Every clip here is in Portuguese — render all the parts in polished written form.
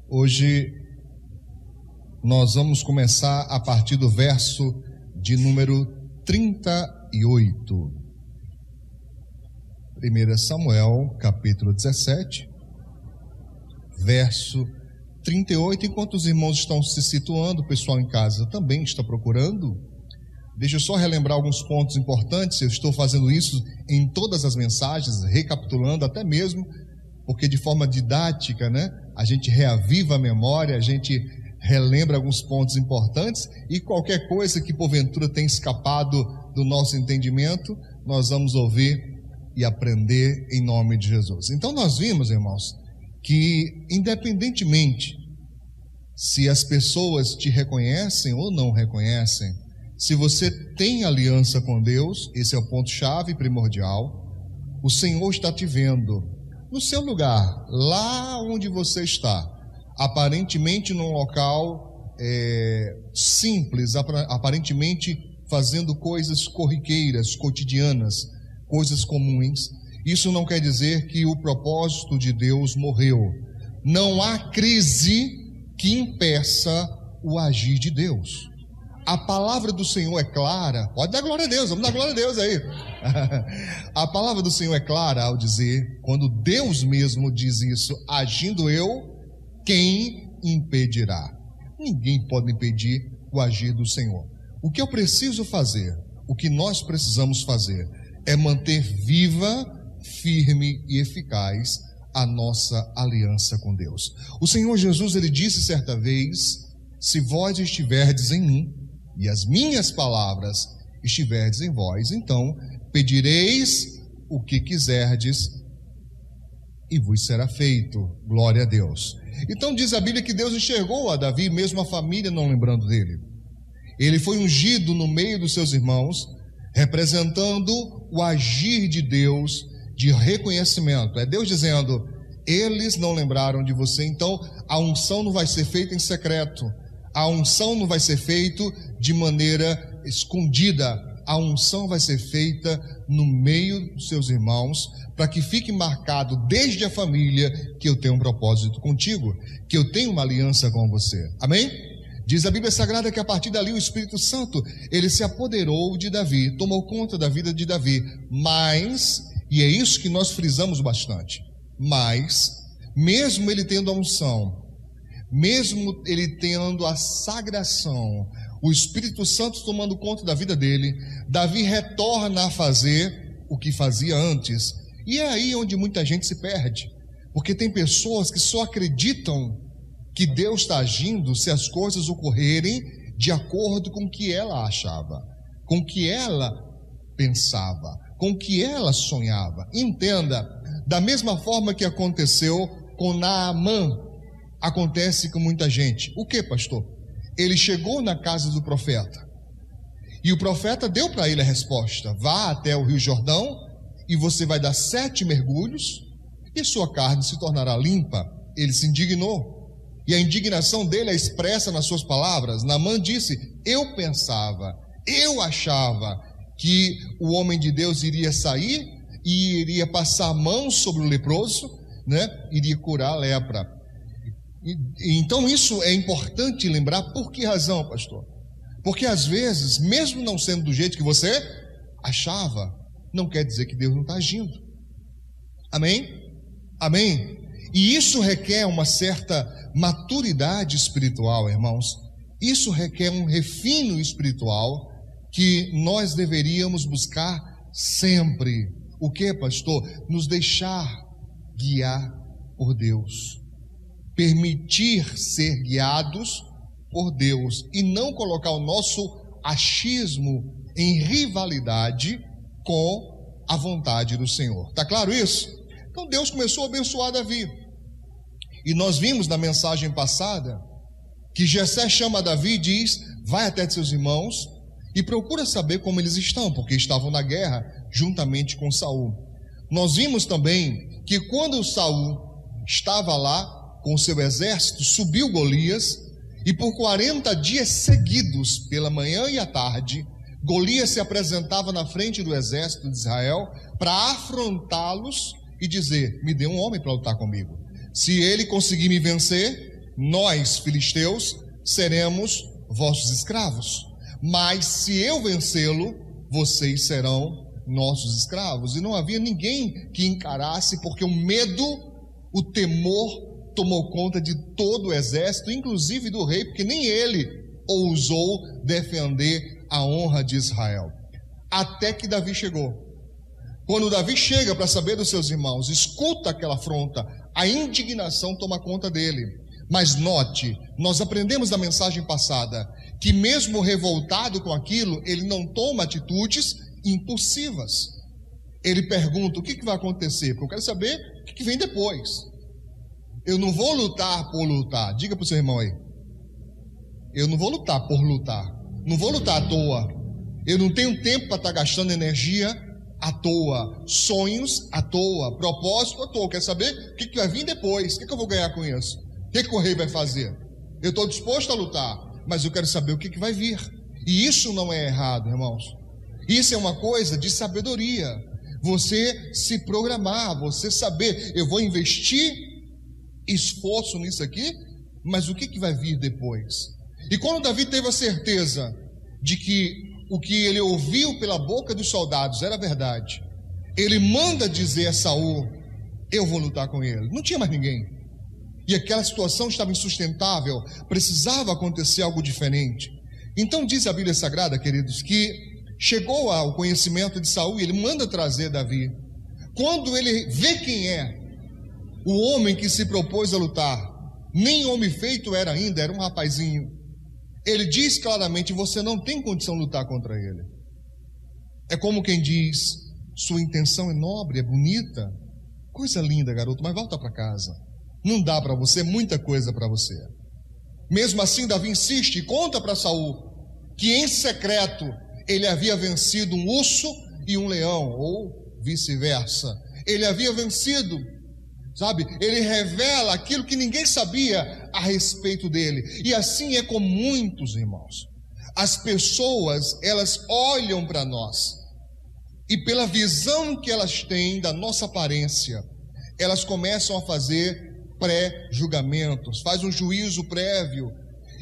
Hoje nós vamos começar a partir do verso de número 38. 1 Samuel, capítulo 17, verso 38. Enquanto os irmãos estão se situando, o pessoal em casa também está procurando. Deixa eu só relembrar alguns pontos importantes. Eu estou fazendo isso em todas as mensagens, recapitulando até mesmo, porque de forma didática, a gente reaviva a memória, a gente relembra alguns pontos importantes, e qualquer coisa que porventura tenha escapado do nosso entendimento, nós vamos ouvir e aprender em nome de Jesus. Então nós vimos, irmãos, que independentemente se as pessoas te reconhecem ou não reconhecem, se você tem aliança com Deus, esse é o ponto-chave primordial, o Senhor está te vendo no seu lugar, lá onde você está, aparentemente num local simples, aparentemente fazendo coisas corriqueiras, cotidianas, coisas comuns. Isso não quer dizer que o propósito de Deus morreu. Não há crise que impeça o agir de Deus. A palavra do Senhor é clara. Pode dar glória a Deus, vamos dar glória a Deus aí. A palavra do Senhor é clara ao dizer, quando Deus mesmo diz isso, agindo eu, quem impedirá? Ninguém pode impedir o agir do Senhor. O que eu preciso fazer, o que nós precisamos fazer, é manter viva, firme e eficaz a nossa aliança com Deus. O Senhor Jesus, ele disse certa vez: se vós estiverdes em mim e as minhas palavras estiverdes em vós, então pedireis o que quiserdes e vos será feito. Glória a Deus. Então diz a Bíblia que Deus enxergou a Davi, mesmo a família não lembrando dele. Ele foi ungido no meio dos seus irmãos, representando o agir de Deus, de reconhecimento. É Deus dizendo: eles não lembraram de você, então a unção não vai ser feita em secreto, a unção não vai ser feita de maneira escondida, a unção vai ser feita no meio dos seus irmãos, para que fique marcado desde a família que eu tenho um propósito contigo, que eu tenho uma aliança com você. Amém? Diz a Bíblia Sagrada que a partir dali o Espírito Santo, ele se apoderou de Davi, tomou conta da vida de Davi. Mas, e é isso que nós frisamos bastante, mas, mesmo ele tendo a unção, mesmo ele tendo a sagração, o Espírito Santo tomando conta da vida dele, Davi retorna a fazer o que fazia antes. E é aí onde muita gente se perde, porque tem pessoas que só acreditam que Deus está agindo se as coisas ocorrerem de acordo com o que ela achava, com o que ela pensava, com o que ela sonhava. Entenda, da mesma forma que aconteceu com Naamã, acontece com muita gente. O que, pastor? Ele chegou na casa do profeta, e o profeta deu para ele a resposta: vá até o Rio Jordão, e você vai dar 7 mergulhos, e sua carne se tornará limpa. Ele se indignou, e a indignação dele é expressa nas suas palavras. Naamã disse: eu pensava, eu achava que o homem de Deus iria sair e iria passar a mão sobre o leproso, iria curar a lepra. Então isso é importante lembrar. Por que razão, pastor? Porque às vezes, mesmo não sendo do jeito que você achava, não quer dizer que Deus não está agindo. Amém? Amém? E isso requer uma certa maturidade espiritual, irmãos. Isso requer um refino espiritual que nós deveríamos buscar sempre. O que, pastor? Nos deixar guiar por Deus. Permitir ser guiados por Deus e não colocar o nosso achismo em rivalidade com a vontade do Senhor. Está claro isso? Então Deus começou a abençoar Davi. E nós vimos na mensagem passada que Jessé chama Davi e diz: vai até seus irmãos e procura saber como eles estão, porque estavam na guerra juntamente com Saul. Nós vimos também que quando Saul estava lá com o seu exército, subiu Golias, e por 40 dias seguidos, pela manhã e à tarde, Golias se apresentava na frente do exército de Israel para afrontá-los e dizer: me dê um homem para lutar comigo. Se ele conseguir me vencer, nós, filisteus, seremos vossos escravos. Mas se eu vencê-lo, vocês serão nossos escravos. E não havia ninguém que encarasse, porque o medo, o temor tomou conta de todo o exército, inclusive do rei, porque nem ele ousou defender a honra de Israel. Até que Davi chegou. Quando Davi chega para saber dos seus irmãos, escuta aquela afronta, a indignação toma conta dele. Mas note, nós aprendemos da mensagem passada, que mesmo revoltado com aquilo, ele não toma atitudes impulsivas. Ele pergunta: o que vai acontecer? Porque eu quero saber o que vem depois. Eu não vou lutar por lutar. Diga para o seu irmão aí: eu não vou lutar por lutar. Não vou lutar à toa. Eu não tenho tempo para estar gastando energia à toa, sonhos à toa, propósito à toa. Quer saber o que vai vir depois? O que eu vou ganhar com isso? O que o rei vai fazer? Eu estou disposto a lutar, mas eu quero saber o que vai vir. E isso não é errado, irmãos. Isso é uma coisa de sabedoria. Você se programar, você saber: eu vou investir esforço nisso aqui, mas o que vai vir depois? E quando Davi teve a certeza de que o que ele ouviu pela boca dos soldados era verdade, ele manda dizer a Saul: eu vou lutar com ele. Não tinha mais ninguém. E aquela situação estava insustentável, precisava acontecer algo diferente. Então diz a Bíblia Sagrada, queridos, que chegou ao conhecimento de Saul e ele manda trazer Davi. Quando ele vê quem é o homem que se propôs a lutar, nem homem feito era ainda, era um rapazinho, ele diz claramente: você não tem condição de lutar contra ele. É como quem diz: sua intenção é nobre, é bonita, coisa linda, garoto, mas volta para casa. Não dá para você, muita coisa para você. Mesmo assim, Davi insiste e conta para Saul que em secreto ele havia vencido um urso e um leão, ou vice-versa. Ele havia vencido, sabe? Ele revela aquilo que ninguém sabia a respeito dele. E assim é com muitos irmãos. As pessoas, elas olham para nós e pela visão que elas têm da nossa aparência, elas começam a fazer pré-julgamentos, faz um juízo prévio.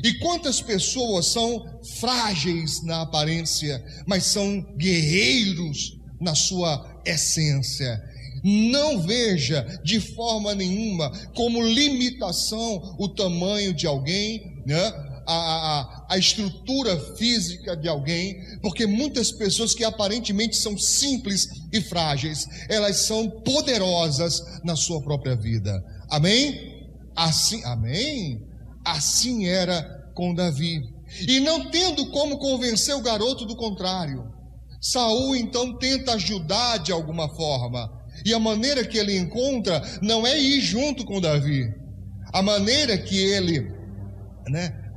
E quantas pessoas são frágeis na aparência, mas são guerreiros na sua essência. Não veja de forma nenhuma como limitação o tamanho de alguém, né? a estrutura física de alguém, porque muitas pessoas que aparentemente são simples e frágeis, elas são poderosas na sua própria vida. Amém? Assim, amém? Assim era com Davi. E não tendo como convencer o garoto do contrário, Saul então tenta ajudar de alguma forma. E a maneira que ele encontra não é ir junto com Davi. A maneira que ele,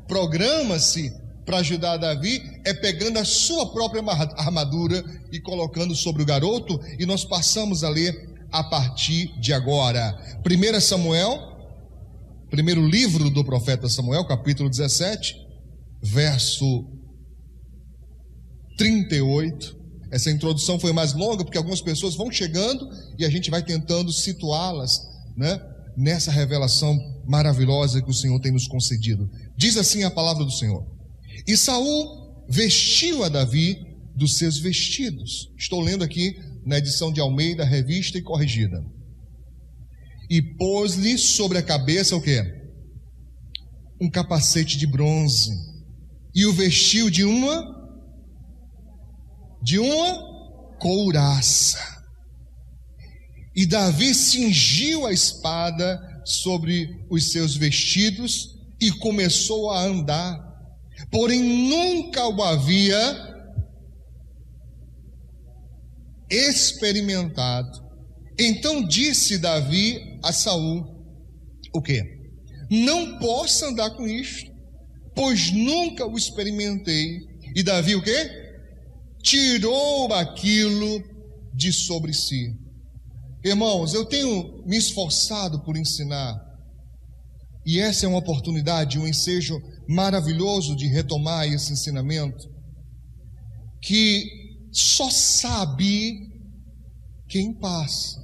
programa-se para ajudar Davi é pegando a sua própria armadura e colocando sobre o garoto. E nós passamos a ler a partir de agora. 1 Samuel, primeiro livro do profeta Samuel, capítulo 17, verso 38. Essa introdução foi mais longa porque algumas pessoas vão chegando e a gente vai tentando situá-las, nessa revelação maravilhosa que o Senhor tem nos concedido. Diz assim a palavra do Senhor: e Saul vestiu a Davi dos seus vestidos. Estou lendo aqui na edição de Almeida, revista e corrigida. E pôs-lhe sobre a cabeça o quê? Um capacete de bronze. E o vestiu de uma couraça. E Davi cingiu a espada sobre os seus vestidos e começou a andar. Porém nunca o havia experimentado. Então disse Davi a Saul: o quê? Não posso andar com isto, pois nunca o experimentei. E Davi o quê? Tirou aquilo de sobre si. Irmãos, eu tenho me esforçado por ensinar, e essa é uma oportunidade, um ensejo maravilhoso de retomar esse ensinamento, que só sabe quem passa.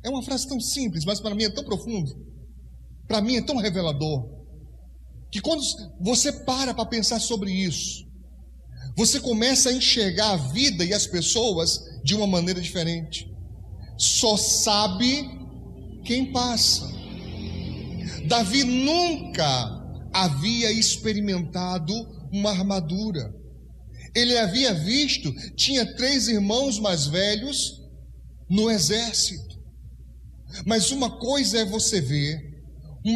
É uma frase tão simples, mas para mim é tão profundo, para mim é tão revelador. que quando você para pensar sobre isso, você começa a enxergar a vida e as pessoas de uma maneira diferente. Só sabe quem passa. Davi nunca havia experimentado uma armadura. Ele havia visto, tinha 3 irmãos mais velhos no exército. Mas uma coisa é você ver,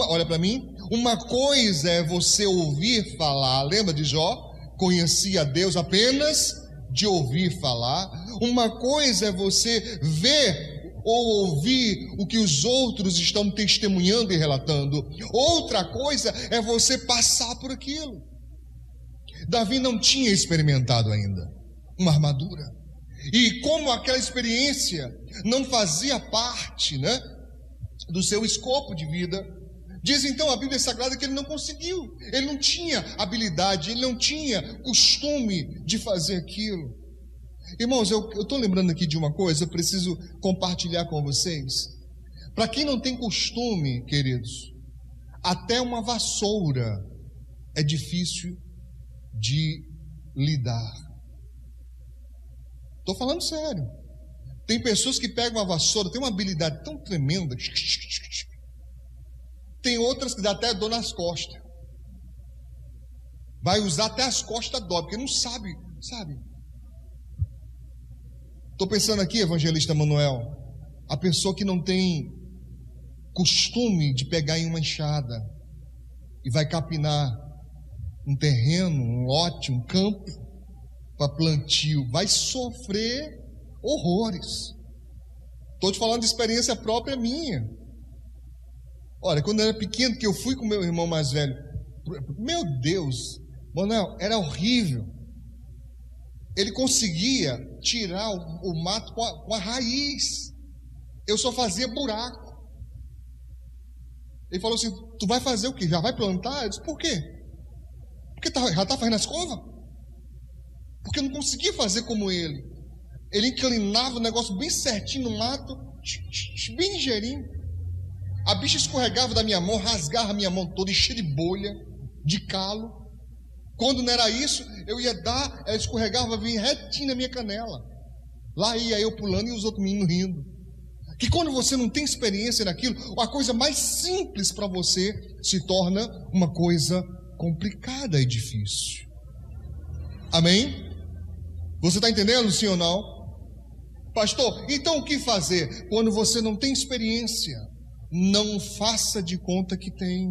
olha para mim, uma coisa é você ouvir falar, lembra de Jó? Conhecia Deus apenas de ouvir falar. Uma coisa é você ver ou ouvir o que os outros estão testemunhando e relatando. Outra coisa é você passar por aquilo. Davi não tinha experimentado ainda uma armadura. E como aquela experiência não fazia parte, do seu escopo de vida, diz então a Bíblia Sagrada que ele não conseguiu. Ele não tinha habilidade, ele não tinha costume de fazer aquilo. Irmãos, eu estou lembrando aqui de uma coisa, eu preciso compartilhar com vocês. Para quem não tem costume, queridos, até uma vassoura é difícil de lidar. Estou falando sério. Tem pessoas que pegam a vassoura, tem uma habilidade tão tremenda. Tem outras que dá até dor nas costas. Vai usar até as costas dói, porque não sabe. Estou pensando aqui, evangelista Manuel, a pessoa que não tem costume de pegar em uma enxada e vai capinar um terreno, um lote, um campo para plantio, vai sofrer horrores. Estou te falando de experiência própria minha. Olha, quando eu era pequeno, que eu fui com meu irmão mais velho, meu Deus, Manuel, era horrível. Ele conseguia tirar o mato com a raiz. Eu só fazia buraco. Ele falou assim: tu vai fazer o quê? Já vai plantar? Eu disse: por quê? Porque já está fazendo as covas? Porque eu não conseguia fazer como ele. Ele inclinava o negócio bem certinho no mato, bem ligeirinho. A bicha escorregava da minha mão, rasgava a minha mão toda, cheia de bolha, de calo. Quando não era isso, eu ia dar, ela escorregava, vinha retinho na minha canela. Lá ia eu pulando e os outros meninos rindo. Que quando você não tem experiência naquilo, a coisa mais simples para você se torna uma coisa complicada e difícil. Amém? Você está entendendo, sim ou não? Pastor, então o que fazer? Quando você não tem experiência, não faça de conta que tem.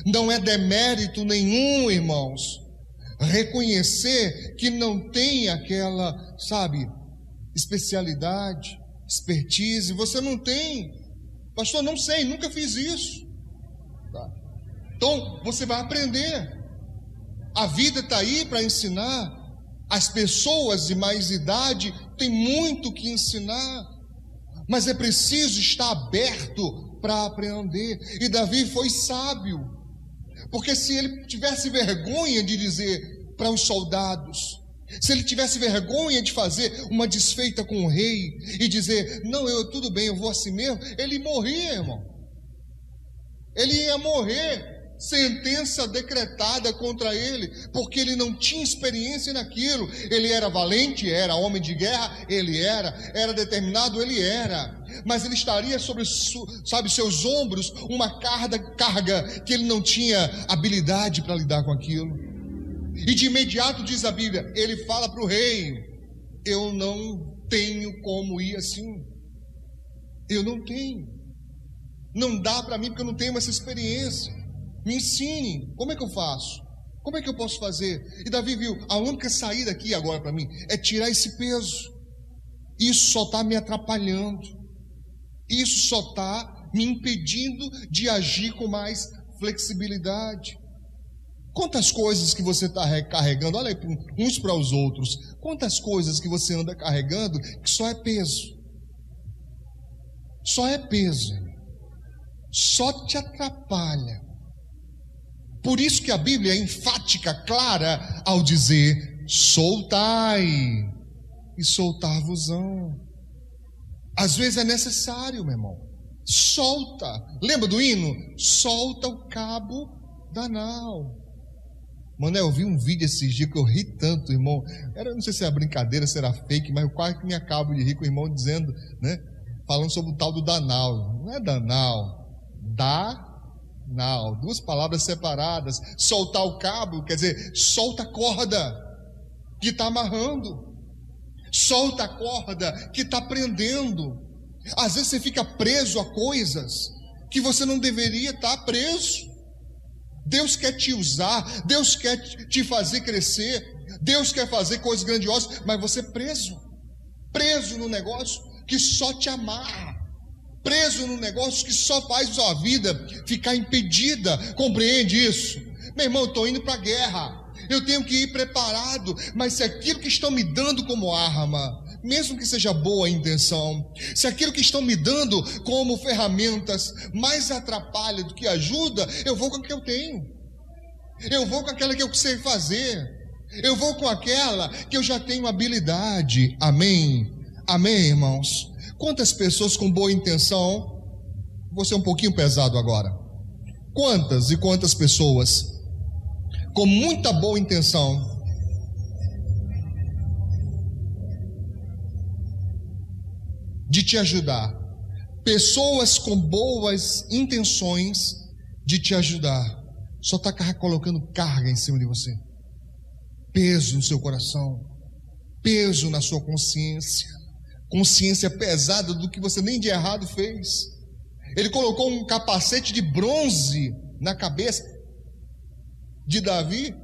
Não é demérito nenhum, irmãos, reconhecer que não tem aquela, especialidade, expertise. Você não tem. Pastor, não sei, nunca fiz isso. Tá. Então, você vai aprender. A vida está aí para ensinar. As pessoas de mais idade têm muito que ensinar. Mas é preciso estar aberto para aprender. E Davi foi sábio. Porque se ele tivesse vergonha de dizer para os soldados, se ele tivesse vergonha de fazer uma desfeita com o rei e dizer: não, tudo bem, eu vou assim mesmo, ele morria, irmão. Ele ia morrer, sentença decretada contra ele, porque ele não tinha experiência naquilo. Ele era valente, era homem de guerra, ele era determinado, ele era, mas ele estaria sobre, seus ombros uma carga que ele não tinha habilidade para lidar com aquilo. E de imediato, diz a Bíblia, ele fala para o rei: eu não tenho como ir assim, eu não tenho, não dá para mim, porque eu não tenho essa experiência. Me ensine, como é que eu faço? Como é que eu posso fazer? E Davi viu, a única saída aqui agora para mim é tirar esse peso. Isso só está me atrapalhando. Isso só está me impedindo de agir com mais flexibilidade. Quantas coisas que você está carregando, olha aí, uns para os outros. Quantas coisas que você anda carregando que só é peso. Só é peso. Só te atrapalha. Por isso que a Bíblia é enfática, clara, ao dizer: soltai, e soltar-vos-ão. Às vezes é necessário, meu irmão. Solta. Lembra do hino? Solta o cabo Danal. Mano, eu vi um vídeo esses dias que eu ri tanto, irmão. Não sei se era brincadeira, se era fake, mas eu quase que me acabo de rir com o irmão dizendo, né? Falando sobre o tal do Danal. Não é Danal. Danal. Duas palavras separadas. Soltar o cabo, quer dizer, solta a corda que está amarrando. Solta a corda que está prendendo. Às vezes você fica preso a coisas que você não deveria estar preso. Deus quer te usar, Deus quer te fazer crescer, Deus quer fazer coisas grandiosas, mas você é preso no negócio que só te amarra, preso no negócio que só faz a sua vida ficar impedida. Compreende isso? Meu irmão, eu estou indo para a guerra, eu tenho que ir preparado, mas se aquilo que estão me dando como arma, mesmo que seja boa a intenção, se aquilo que estão me dando como ferramentas mais atrapalha do que ajuda, eu vou com o que eu tenho, eu vou com aquela que eu sei fazer, eu vou com aquela que eu já tenho habilidade. Amém? Amém, irmãos? Quantas pessoas com boa intenção, vou ser um pouquinho pesado agora, quantas e quantas pessoas com muita boa intenção de te ajudar, pessoas com boas intenções de te ajudar, só está colocando carga em cima de você, peso no seu coração, peso na sua consciência, consciência pesada do que você nem de errado fez. Ele colocou um capacete de bronze na cabeça de Davi,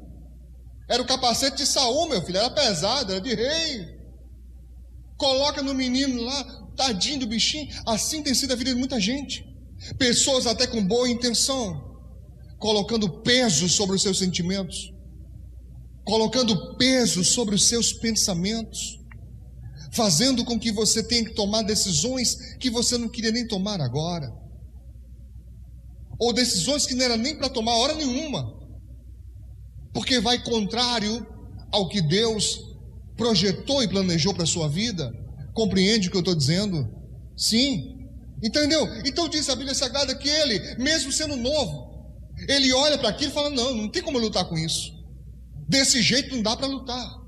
era o capacete de Saul, meu filho, era pesado, era de rei. Coloca no menino lá, tadinho do bichinho. Assim tem sido a vida de muita gente, pessoas até com boa intenção, colocando peso sobre os seus sentimentos, colocando peso sobre os seus pensamentos, fazendo com que você tenha que tomar decisões que você não queria nem tomar agora, ou decisões que não era nem para tomar hora nenhuma, porque vai contrário ao que Deus projetou e planejou para a sua vida. Compreende o que eu estou dizendo? Sim, entendeu? Então diz a Bíblia Sagrada que ele, mesmo sendo novo, ele olha para aquilo e fala: não tem como eu lutar com isso, desse jeito não dá para lutar.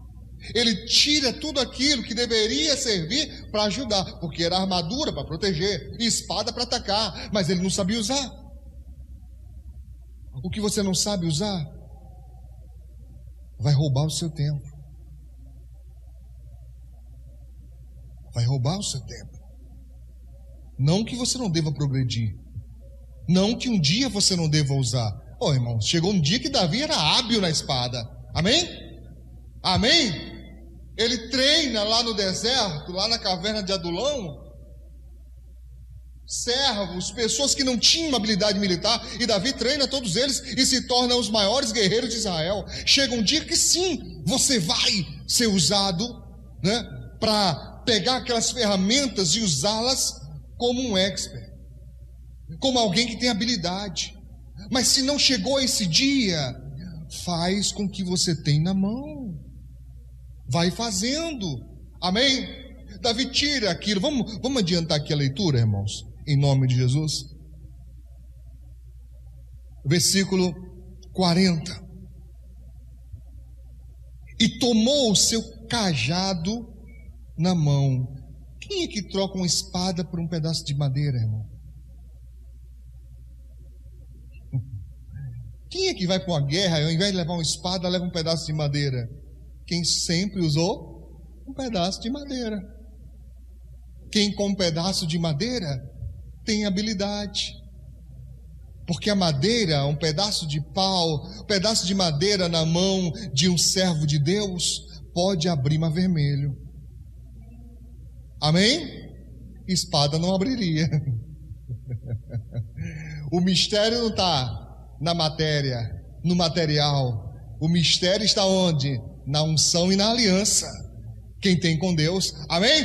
Ele tira tudo aquilo que deveria servir para ajudar, porque era armadura para proteger, espada para atacar, mas ele não sabia usar. O que você não sabe usar vai roubar o seu tempo, vai roubar o seu tempo. Não que você não deva progredir, não que um dia você não deva usar. Irmão, chegou um dia que Davi era hábil na espada. Amém? Amém? Ele treina lá no deserto, lá na caverna de Adulão, servos, pessoas que não tinham habilidade militar, e Davi treina todos eles e se torna os maiores guerreiros de Israel. Chega um dia que sim, você vai ser usado, né, para pegar aquelas ferramentas e usá-las como um expert, como alguém que tem habilidade. Mas se não chegou esse dia, faz com o que você tem na mão, vai fazendo. Amém? Davi tira aquilo. Vamos adiantar aqui a leitura, irmãos, em nome de Jesus. Versículo 40. E tomou o seu cajado na mão. Quem é que troca uma espada por um pedaço de madeira, irmão? Quem é que vai para uma guerra e ao invés de levar uma espada, leva um pedaço de madeira? Quem sempre usou um pedaço de madeira. Quem com um pedaço de madeira tem habilidade. Porque a madeira, um pedaço de pau, um pedaço de madeira na mão de um servo de Deus, pode abrir mar vermelho. Amém? Espada não abriria. O mistério não está na matéria, no material. O mistério está onde? Na unção e na aliança. Quem tem com Deus, amém?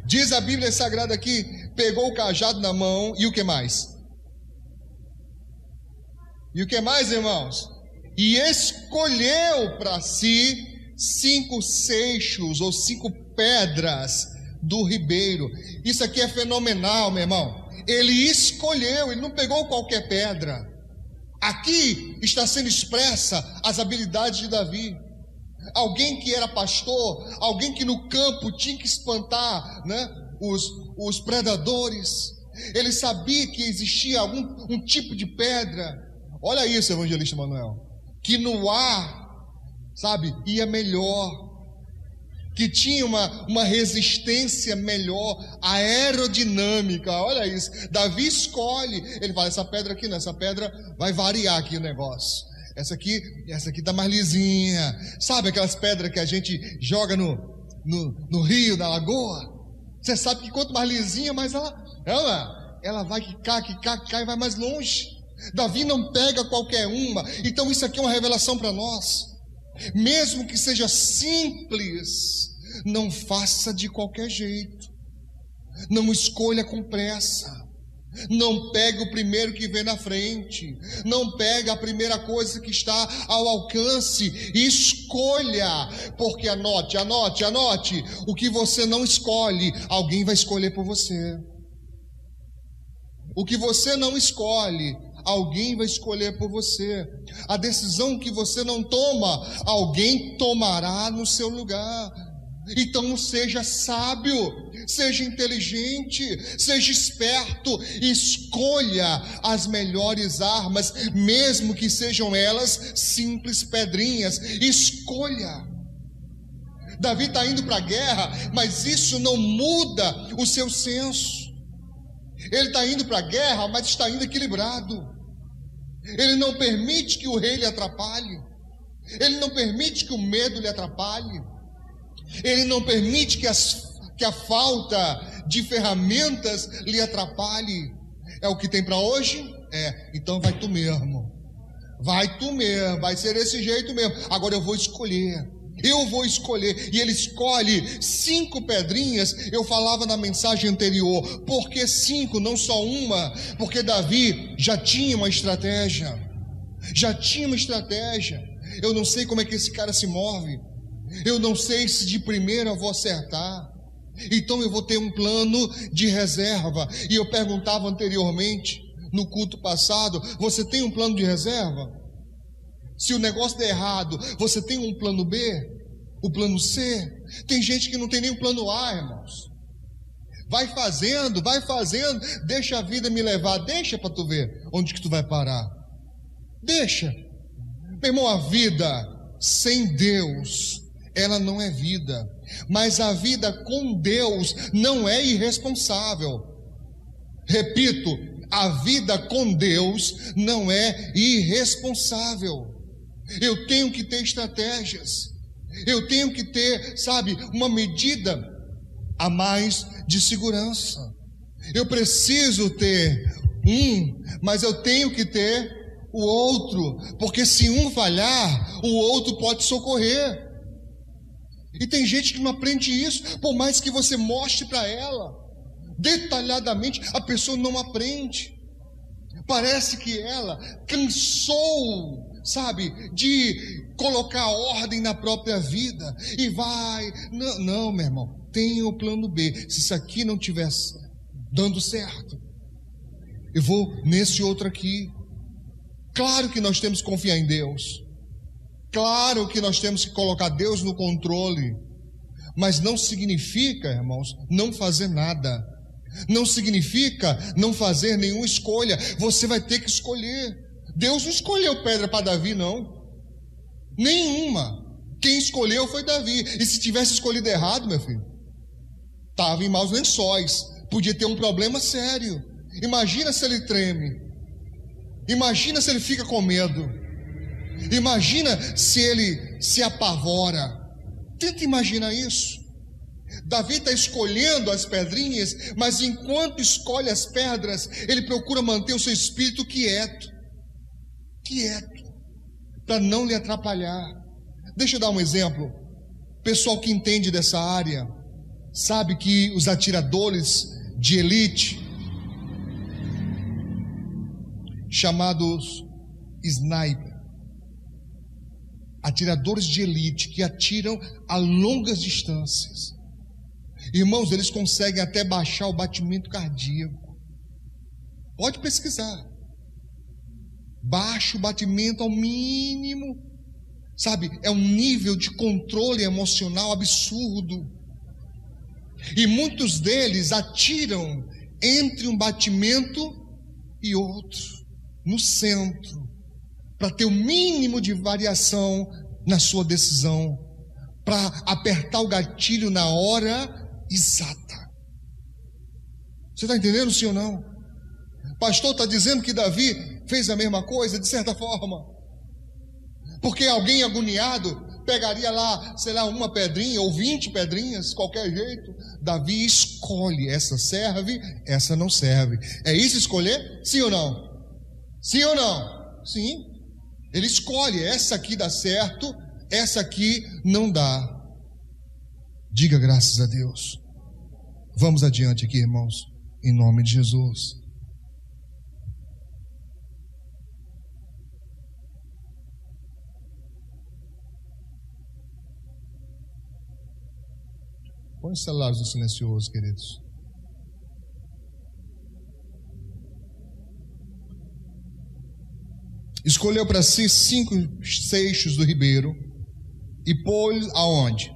Diz a Bíblia Sagrada aqui, pegou o cajado na mão e o que mais? E o que mais, irmãos? E escolheu para si 5 seixos ou 5 pedras do ribeiro. Isso aqui é fenomenal, meu irmão. Ele escolheu, ele não pegou qualquer pedra. Aqui está sendo expressa as habilidades de Davi. Alguém que era pastor, alguém que no campo tinha que espantar, né, os predadores. Ele sabia que existia um tipo de pedra. Olha isso, evangelista Manuel, que no ar, sabe, ia melhor, que tinha uma resistência melhor, aerodinâmica. Olha isso, Davi escolhe. Ele fala, essa pedra aqui não, essa pedra vai variar aqui o negócio. Essa aqui tá mais lisinha. Sabe aquelas pedras que a gente joga no rio, na lagoa? Você sabe que quanto mais lisinha, mais ela vai quicar e vai mais longe. Davi não pega qualquer uma. Então isso aqui é uma revelação para nós. Mesmo que seja simples, não faça de qualquer jeito. Não escolha com pressa. Não pegue o primeiro que vem na frente. Não pegue a primeira coisa que está ao alcance. Escolha. Porque anote. O que você não escolhe, alguém vai escolher por você. O que você não escolhe, alguém vai escolher por você. A decisão que você não toma, alguém tomará no seu lugar. Então seja sábio, seja inteligente, seja esperto, escolha as melhores armas, mesmo que sejam elas simples pedrinhas. Escolha. Davi está indo para a guerra, mas isso não muda o seu senso. Ele está indo para a guerra, mas está indo equilibrado. Ele não permite que o rei lhe atrapalhe. Ele não permite que o medo lhe atrapalhe. Ele não permite que a falta de ferramentas lhe atrapalhe. É o que tem para hoje? Então vai tu mesmo. Vai tu mesmo, vai ser desse jeito mesmo. Agora eu vou escolher. E ele escolhe 5 pedrinhas. Eu falava na mensagem anterior, por que 5, não só uma? Porque Davi já tinha uma estratégia. Eu não sei como é que esse cara se move. Eu não sei se de primeira eu vou acertar. Então eu vou ter um plano de reserva. E eu perguntava anteriormente, no culto passado, você tem um plano de reserva? Se o negócio der errado, você tem um plano B? O plano C? Tem gente que não tem nem um plano A, irmãos. Vai fazendo, deixa a vida me levar, deixa para tu ver onde que tu vai parar. Deixa. Meu irmão, a vida sem Deus, ela não é vida. Mas a vida com Deus não é irresponsável. Repito, a vida com Deus não é irresponsável. Eu tenho que ter estratégias. Eu tenho que ter, uma medida a mais de segurança. Eu preciso ter mas eu tenho que ter o outro, porque se um falhar, o outro pode socorrer. E tem gente que não aprende isso, por mais que você mostre para ela detalhadamente, a pessoa não aprende. Parece que ela cansou, de colocar ordem na própria vida e vai. Não, meu irmão, tenha o plano B. Se isso aqui não estiver dando certo, eu vou nesse outro aqui. Claro que nós temos que confiar em Deus. Claro que nós temos que colocar Deus no controle. Mas não significa, irmãos, não fazer nada. Não significa não fazer nenhuma escolha. Você vai ter que escolher. Deus não escolheu pedra para Davi, não. Nenhuma. Quem escolheu foi Davi. E se tivesse escolhido errado, meu filho, estava em maus lençóis. Podia ter um problema sério. Imagina se ele treme. Imagina se ele fica com medo. Imagina se ele se apavora. Tenta imaginar isso. Davi está escolhendo as pedrinhas, mas enquanto escolhe as pedras, ele procura manter o seu espírito quieto, para não lhe atrapalhar. Deixa eu dar um exemplo. Pessoal que entende dessa área sabe que os atiradores de elite, chamados sniper, atiradores de elite que atiram a longas distâncias, irmãos, eles conseguem até baixar o batimento cardíaco. Pode pesquisar. baixa o batimento ao mínimo, sabe? É um nível de controle emocional absurdo. E muitos deles atiram entre um batimento e outro, no centro, para ter o mínimo de variação na sua decisão, para apertar o gatilho na hora exata. Você está entendendo, sim ou não? O pastor está dizendo que Davi fez a mesma coisa, de certa forma. Porque alguém agoniado pegaria lá, sei lá, uma pedrinha ou 20 pedrinhas, qualquer jeito. Davi escolhe, essa serve, essa não serve. É isso escolher? Sim ou não? Sim ou não? Sim. Ele escolhe, essa aqui dá certo, essa aqui não dá. Diga graças a Deus. Vamos adiante aqui, irmãos, em nome de Jesus. Põe os celulares no silencioso, queridos. Escolheu para si 5 seixos do ribeiro e pô-los aonde?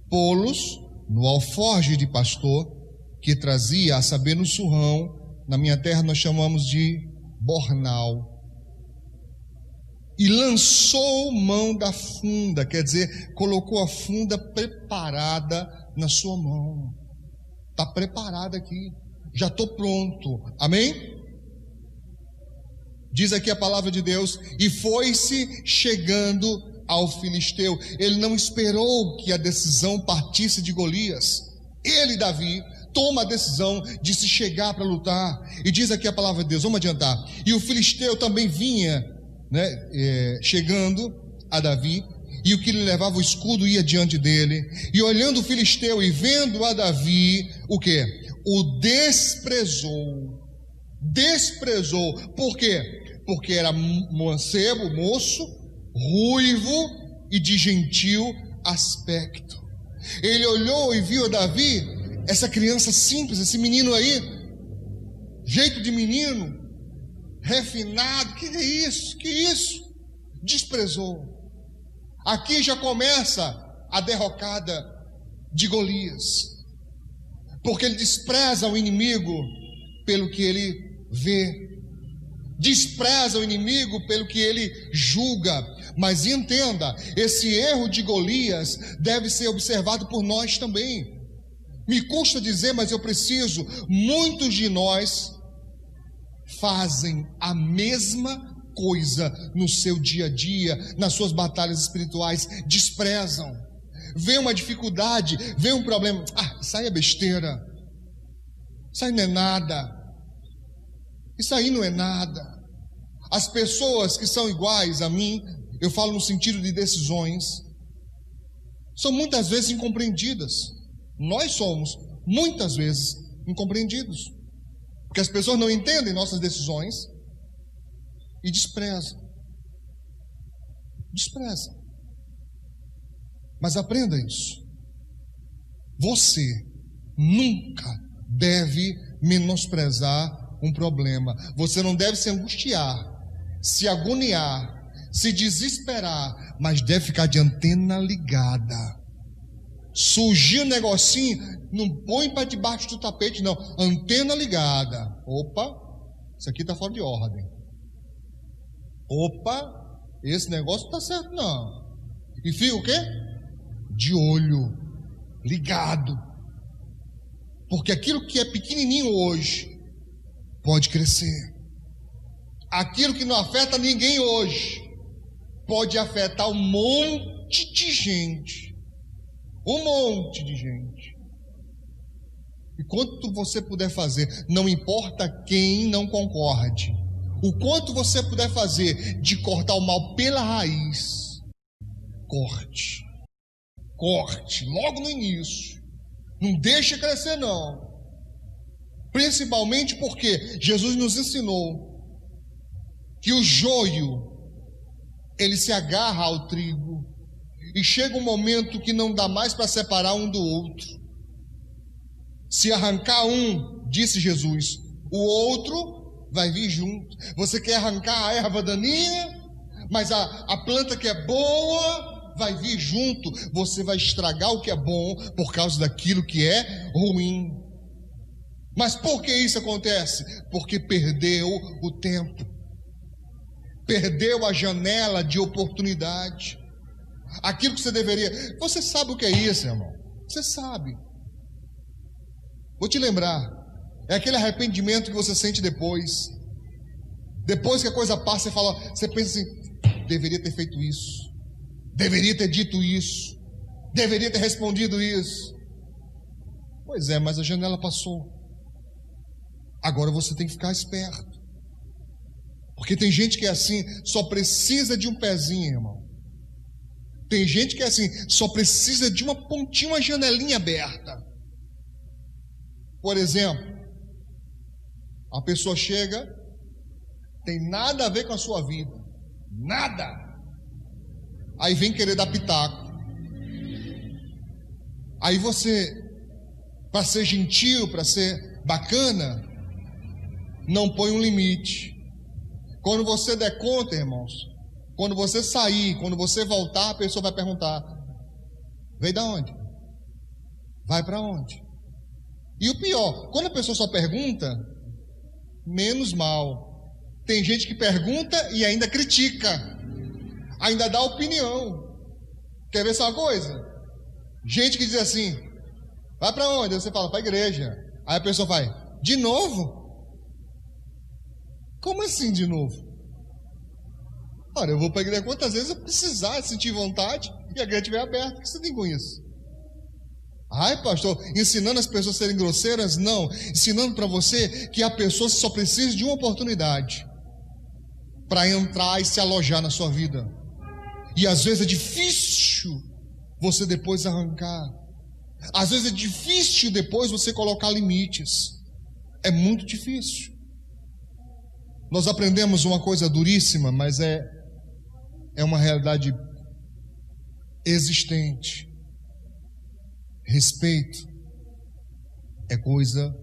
Pô-los no alforje de pastor que trazia, a saber, no surrão. Na minha terra nós chamamos de bornal. E lançou mão da funda, quer dizer, colocou a funda preparada na sua mão. Está preparada aqui, já estou pronto, amém? Diz aqui a palavra de Deus, e foi-se chegando ao filisteu. Ele não esperou que a decisão partisse de Golias. Ele, Davi, toma a decisão de se chegar para lutar. E diz aqui a palavra de Deus, vamos adiantar. E o filisteu também vinha, chegando a Davi, e o que lhe levava o escudo ia diante dele, e olhando o filisteu e vendo a Davi, o que? O desprezou. Por quê? Porque era mancebo, moço, ruivo e de gentil aspecto. Ele olhou e viu a Davi, essa criança simples, esse menino aí, jeito de menino, refinado, que é isso? Que isso? Desprezou. Aqui já começa a derrocada de Golias, porque ele despreza o inimigo pelo que ele vê, despreza o inimigo pelo que ele julga. Mas entenda, esse erro de Golias deve ser observado por nós também. Me custa dizer, mas eu preciso. Muitos de nós fazem a mesma coisa no seu dia a dia, nas suas batalhas espirituais, desprezam. Vê uma dificuldade, vê um problema, isso aí é besteira, isso aí não é nada, isso aí não é nada. As pessoas que são iguais a mim, eu falo no sentido de decisões, são muitas vezes incompreendidas. Nós somos muitas vezes incompreendidos, porque as pessoas não entendem nossas decisões e desprezam. Mas aprenda isso. Você nunca deve menosprezar um problema. Você não deve se angustiar, se agoniar, se desesperar, mas deve ficar de antena ligada. Surgiu um negocinho, não põe para debaixo do tapete, não. Antena ligada. Opa, isso aqui está fora de ordem. Opa, esse negócio não está certo, não. E fica o quê? De olho, ligado. Porque aquilo que é pequenininho hoje pode crescer. Aquilo que não afeta ninguém hoje pode afetar um monte de gente. Um monte de gente. E quanto você puder fazer, não importa quem não concorde, o quanto você puder fazer de cortar o mal pela raiz, corte logo no início, não deixe crescer não. Principalmente porque Jesus nos ensinou que o joio, ele se agarra ao trigo, e chega um momento que não dá mais para separar um do outro. Se arrancar um, disse Jesus, o outro vai vir junto. Você quer arrancar a erva daninha, mas a planta que é boa vai vir junto. Você vai estragar o que é bom por causa daquilo que é ruim. Mas por que isso acontece? Porque perdeu o tempo, perdeu a janela de oportunidade. Aquilo que você deveria... Você sabe o que é isso, irmão? Você sabe. Vou te lembrar. É aquele arrependimento que você sente depois. Depois que a coisa passa, você pensa assim: deveria ter feito isso, deveria ter dito isso, deveria ter respondido isso. Pois é, mas a janela passou. Agora você tem que ficar esperto. Porque tem gente que é assim, só precisa de um pezinho, irmão. Tem gente que é assim, só precisa de uma pontinha, uma janelinha aberta. Por exemplo, a pessoa chega, tem nada a ver com a sua vida, nada. Aí vem querer dar pitaco. Aí você, para ser gentil, para ser bacana, não põe um limite. Quando você der conta, irmãos, quando você sair, quando você voltar, a pessoa vai perguntar: veio da onde? Vai para onde? E o pior, quando a pessoa só pergunta, menos mal. Tem gente que pergunta e ainda critica, ainda dá opinião. Quer ver só uma coisa? Gente que diz assim: vai para onde? Você fala: para a igreja. Aí a pessoa vai: de novo? Como assim de novo? Olha, eu vou para a igreja quantas vezes eu precisar, sentir vontade, e a igreja estiver aberta. O que você tem com isso? Ai, pastor, ensinando as pessoas a serem grosseiras? Não, ensinando para você que a pessoa só precisa de uma oportunidade para entrar e se alojar na sua vida. E às vezes é difícil você depois arrancar. Às vezes é difícil depois você colocar limites. É muito difícil. Nós aprendemos uma coisa duríssima, mas é uma realidade existente. Respeito é coisa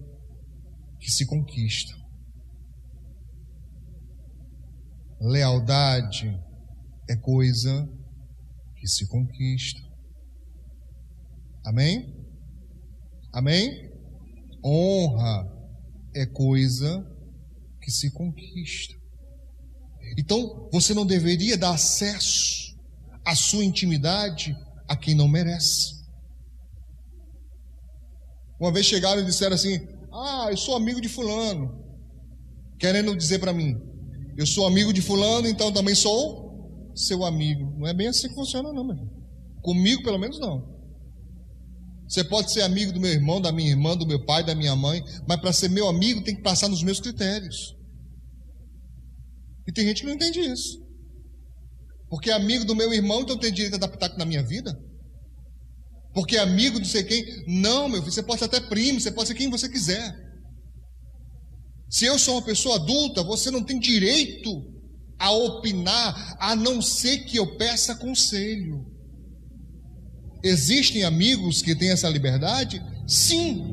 que se conquista. Lealdade é coisa que se conquista. Amém? Amém? Honra é coisa que se conquista. Então, você não deveria dar acesso à sua intimidade a quem não merece. Uma vez chegaram e disseram assim: ah, eu sou amigo de fulano, querendo dizer para mim: eu sou amigo de fulano, então também sou seu amigo. Não é bem assim que funciona não, meu filho. Comigo pelo menos não. Você pode ser amigo do meu irmão, da minha irmã, do meu pai, da minha mãe, mas para ser meu amigo tem que passar nos meus critérios. E tem gente que não entende isso. Porque é amigo do meu irmão, então tem direito a dar pitaco na minha vida? Porque é amigo de sei quem? Não, meu filho, você pode ser até primo, você pode ser quem você quiser. Se eu sou uma pessoa adulta, você não tem direito a opinar, a não ser que eu peça conselho. Existem amigos que têm essa liberdade? Sim.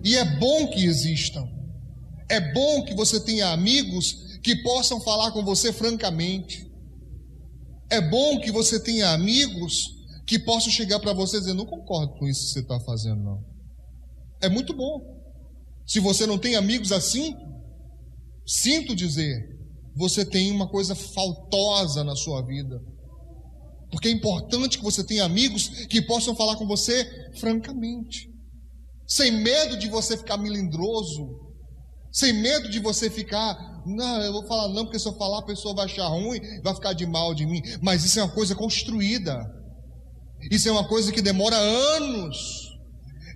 E é bom que existam. É bom que você tenha amigos que possam falar com você francamente. É bom que você tenha amigos que possam chegar para você e dizer: não concordo com isso que você está fazendo, não. É muito bom. Se você não tem amigos assim, sinto dizer, você tem uma coisa faltosa na sua vida. Porque é importante que você tenha amigos que possam falar com você francamente, sem medo de você ficar melindroso, sem medo de você ficar: não, eu vou falar não, porque se eu falar a pessoa vai achar ruim, vai ficar de mal de mim. Mas isso é uma coisa construída. Isso é uma coisa que demora anos.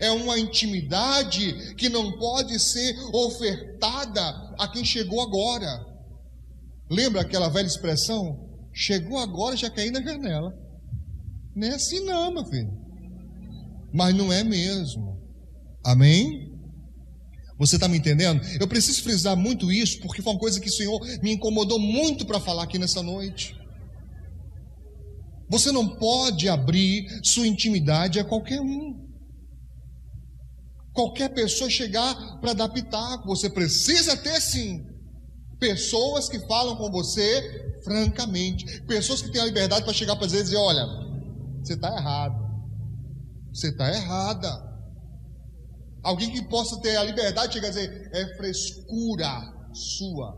É uma intimidade que não pode ser ofertada a quem chegou agora. Lembra aquela velha expressão? Chegou agora, já quer ir na janela. Não é assim não, meu filho. Mas não é mesmo. Amém? Você está me entendendo? Eu preciso frisar muito isso, porque foi uma coisa que o Senhor me incomodou muito para falar aqui nessa noite. Você não pode abrir sua intimidade a qualquer um. qualquer pessoa chegar para dar pitaco. Você precisa ter, sim, pessoas que falam com você francamente, pessoas que têm a liberdade para chegar para dizer: olha, você está errado, você está errada. Alguém que possa ter a liberdade de chegar a dizer: é frescura sua,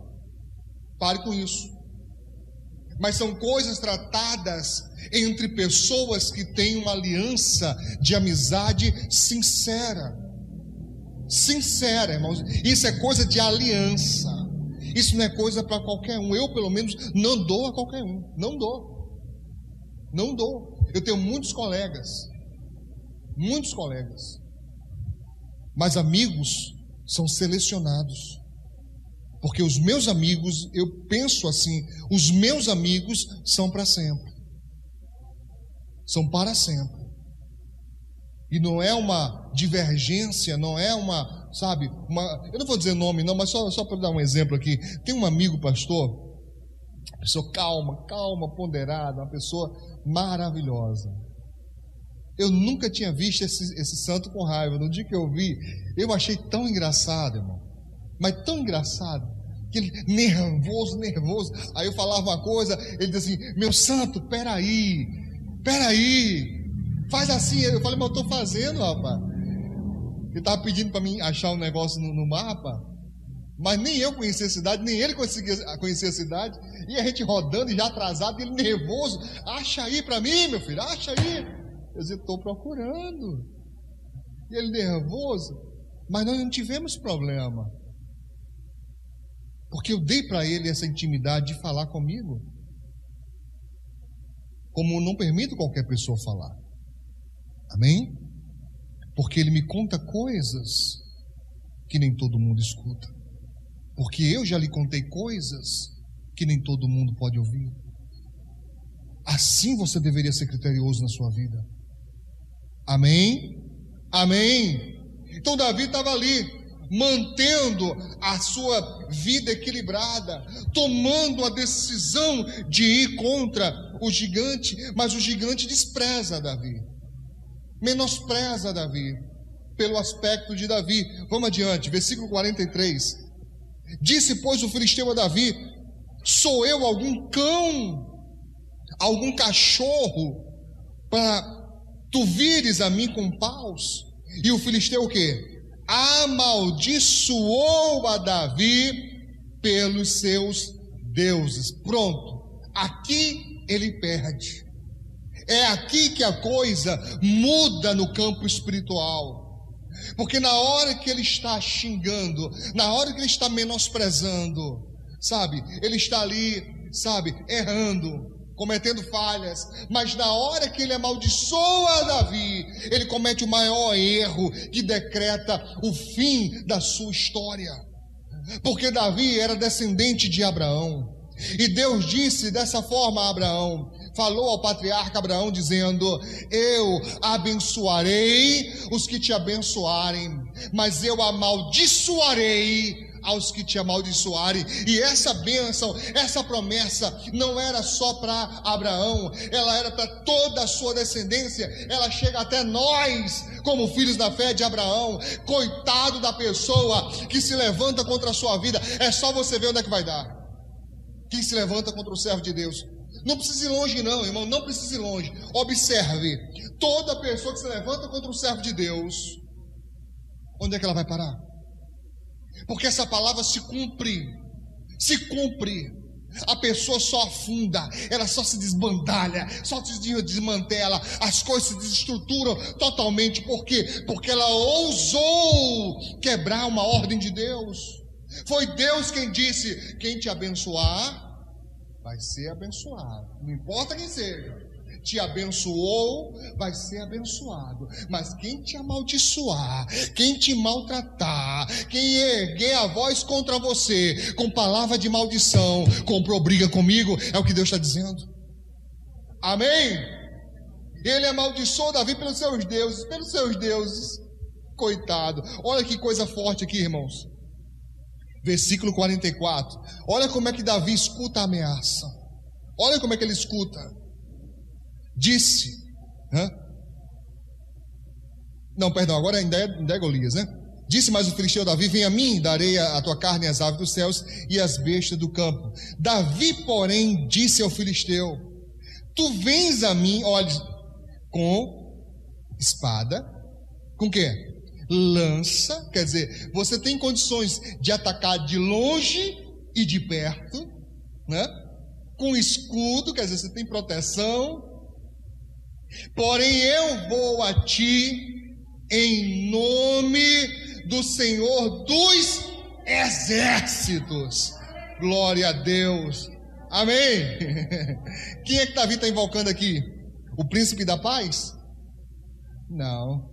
pare com isso. Mas são coisas tratadas entre pessoas que têm uma aliança de amizade sincera. Sincera, irmãos. Isso é coisa de aliança. Isso não é coisa para qualquer um. Eu, pelo menos, não dou a qualquer um. Não dou. Não dou. Eu tenho muitos colegas. Muitos colegas. Mas amigos são selecionados. Porque os meus amigos, eu penso assim, os meus amigos são para sempre. São para sempre. E não é uma divergência, não é uma, sabe, eu não vou dizer nome não, mas só para dar um exemplo aqui. Tem um amigo pastor, uma pessoa calma, ponderada, uma pessoa maravilhosa. Eu nunca tinha visto esse santo com raiva. No dia que eu vi, eu achei tão engraçado, irmão. Mas tão engraçado, que ele nervoso. Aí eu falava uma coisa, ele dizia assim: meu santo, peraí, faz assim. Eu falei: mas eu estou fazendo, rapaz. Ele estava pedindo para mim achar um negócio no mapa, mas nem eu conhecia a cidade, nem ele conhecia a cidade, e a gente rodando e já atrasado, e ele nervoso: acha aí para mim, meu filho, acha aí. Eu disse: estou procurando. E ele nervoso, mas nós não tivemos problema. Porque eu dei para ele essa intimidade de falar comigo, como não permito qualquer pessoa falar. Amém? Porque ele me conta coisas que nem todo mundo escuta. Porque eu já lhe contei coisas que nem todo mundo pode ouvir. Assim você deveria ser criterioso na sua vida. Amém? Amém? Então Davi estava ali, mantendo a sua vida equilibrada, tomando a decisão de ir contra o gigante, mas o gigante despreza Davi, menospreza Davi, pelo aspecto de Davi. Vamos adiante, versículo 43. Disse, pois, o filisteu a Davi: sou eu algum cão, algum cachorro, para tu vires a mim com paus? E o filisteu o quê? Amaldiçoou a Davi pelos seus deuses. Pronto, aqui ele perde. É aqui que a coisa muda no campo espiritual. Porque na hora que ele está xingando, na hora que ele está menosprezando, sabe, ele está ali, sabe, errando, cometendo falhas, mas na hora que ele amaldiçoa Davi, ele comete o maior erro que decreta o fim da sua história. Porque Davi era descendente de Abraão, e Deus disse dessa forma a Abraão, falou ao patriarca Abraão dizendo: eu abençoarei os que te abençoarem, mas eu amaldiçoarei aos que te amaldiçoarem. E essa bênção, essa promessa não era só para Abraão, ela era para toda a sua descendência. Ela chega até nós, como filhos da fé de Abraão. Coitado da pessoa que se levanta contra a sua vida. É só você ver onde é que vai dar. Quem se levanta contra o servo de Deus. Não precisa ir longe não, irmão, não precisa ir longe. Observe, toda pessoa que se levanta contra o servo de Deus, onde é que ela vai parar? Porque essa palavra se cumpre. A pessoa só afunda, ela só se desbandalha, só se desmantela, as coisas se desestruturam totalmente. Por quê? Porque ela ousou quebrar uma ordem de Deus. Foi Deus quem disse: quem te abençoar vai ser abençoado, não importa quem seja. Te abençoou, vai ser abençoado. Mas quem te amaldiçoar, quem te maltratar, quem erguer a voz contra você com palavra de maldição, comprou briga comigo, é o que Deus está dizendo. Amém? Ele amaldiçoou Davi pelos seus deuses, coitado. Olha que coisa forte aqui, irmãos. Versículo 44. Olha como é que Davi escuta a ameaça. Olha como é que ele escuta. Disse, Não, perdão, agora ainda é Golias, né? Disse mais o filisteu Davi: vem a mim, darei a tua carne e as aves dos céus e as bestas do campo. Davi, porém, disse ao filisteu: tu vens a mim, olha, com espada, com quê? Lança, quer dizer, você tem condições de atacar de longe e de perto, né? Com escudo, quer dizer, você tem proteção. Porém eu vou a ti em nome do Senhor dos exércitos. Glória a Deus. Amém. Quem é que Davi está invocando aqui? O príncipe da paz? Não.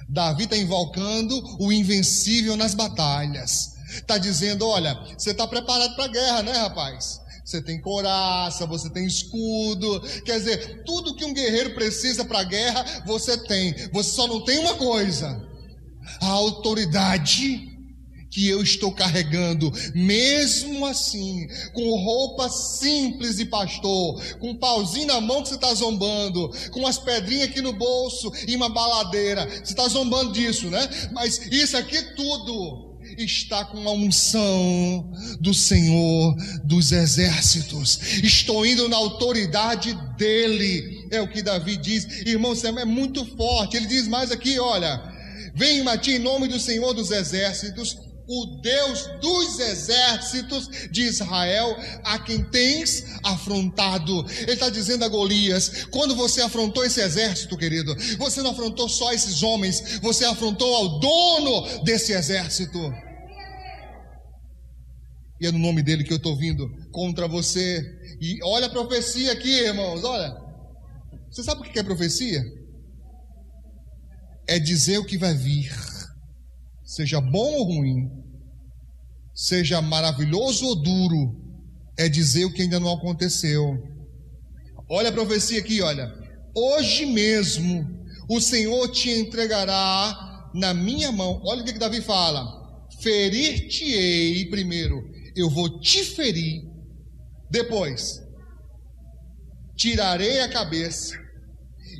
Davi está invocando o invencível nas batalhas. Está dizendo: olha, você está preparado para a guerra, né, rapaz? Você tem couraça, você tem escudo. Quer dizer, tudo que um guerreiro precisa para a guerra, você tem. Você só não tem uma coisa: a autoridade que eu estou carregando. Mesmo assim, com roupa simples de pastor, com um pauzinho na mão que você está zombando, com as pedrinhas aqui no bolso e uma baladeira, você está zombando disso, né? Mas isso aqui tudo está com a unção do Senhor dos exércitos. Estou indo na autoridade dele. É o que Davi diz. Irmão, isso é muito forte. Ele diz mais aqui, olha: vem a ti em nome do Senhor dos exércitos, o Deus dos exércitos de Israel, a quem tens afrontado. Ele está dizendo a Golias: quando você afrontou esse exército, querido, você não afrontou só esses homens, você afrontou ao dono desse exército. E é no nome dele que eu estou vindo contra você. E olha a profecia aqui, irmãos, olha. Você sabe o que é profecia? É dizer o que vai vir. Seja bom ou ruim, seja maravilhoso ou duro, é dizer o que ainda não aconteceu. Olha a profecia aqui, olha: hoje mesmo o Senhor te entregará na minha mão. Olha o que Davi fala: ferir-te-ei. Primeiro, eu vou te ferir. Depois, tirarei a cabeça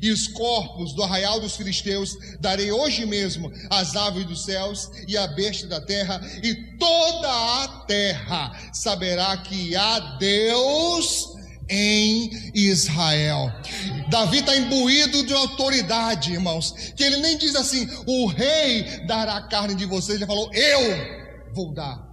e os corpos do arraial dos filisteus darei hoje mesmo às aves dos céus e à besta da terra, e toda a terra saberá que há Deus em Israel. Davi está imbuído de autoridade, irmãos, que ele nem diz assim: o rei dará a carne de vocês. Ele falou: eu vou dar.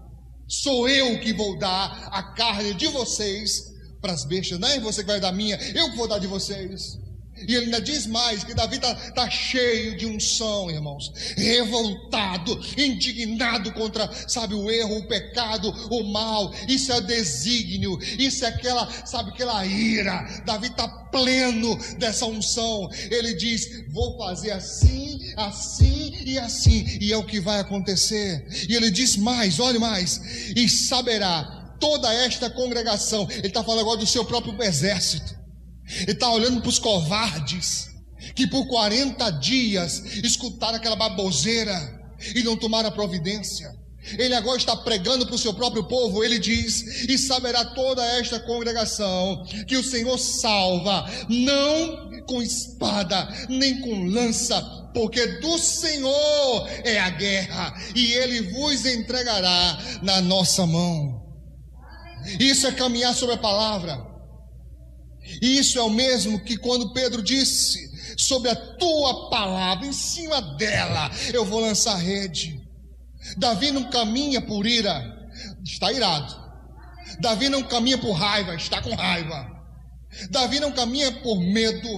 Sou eu que vou dar a carne de vocês para as bestas. Não é você que vai dar a minha, eu que vou dar de vocês. E ele ainda diz mais, que Davi está cheio de unção, irmãos, revoltado, indignado contra, sabe, o erro, o pecado, o mal. Isso é desígnio, isso é aquela ira. Davi está pleno dessa unção. Ele diz: vou fazer assim, assim e assim, e é o que vai acontecer. E ele diz mais, olhe mais: e saberá toda esta congregação. Ele está falando agora do seu próprio exército. Ele está olhando para os covardes que por 40 dias escutaram aquela baboseira e não tomaram a providência. Ele agora está pregando para o seu próprio povo. Ele diz: e saberá toda esta congregação que o Senhor salva, não com espada nem com lança, porque do Senhor é a guerra, e Ele vos entregará na nossa mão. Isso é caminhar sobre a palavra. Isso é o mesmo que quando Pedro disse: sobre a tua palavra, em cima dela eu vou lançar rede. Davi não caminha por ira, está irado. Davi não caminha por raiva, está com raiva. Davi não caminha por medo.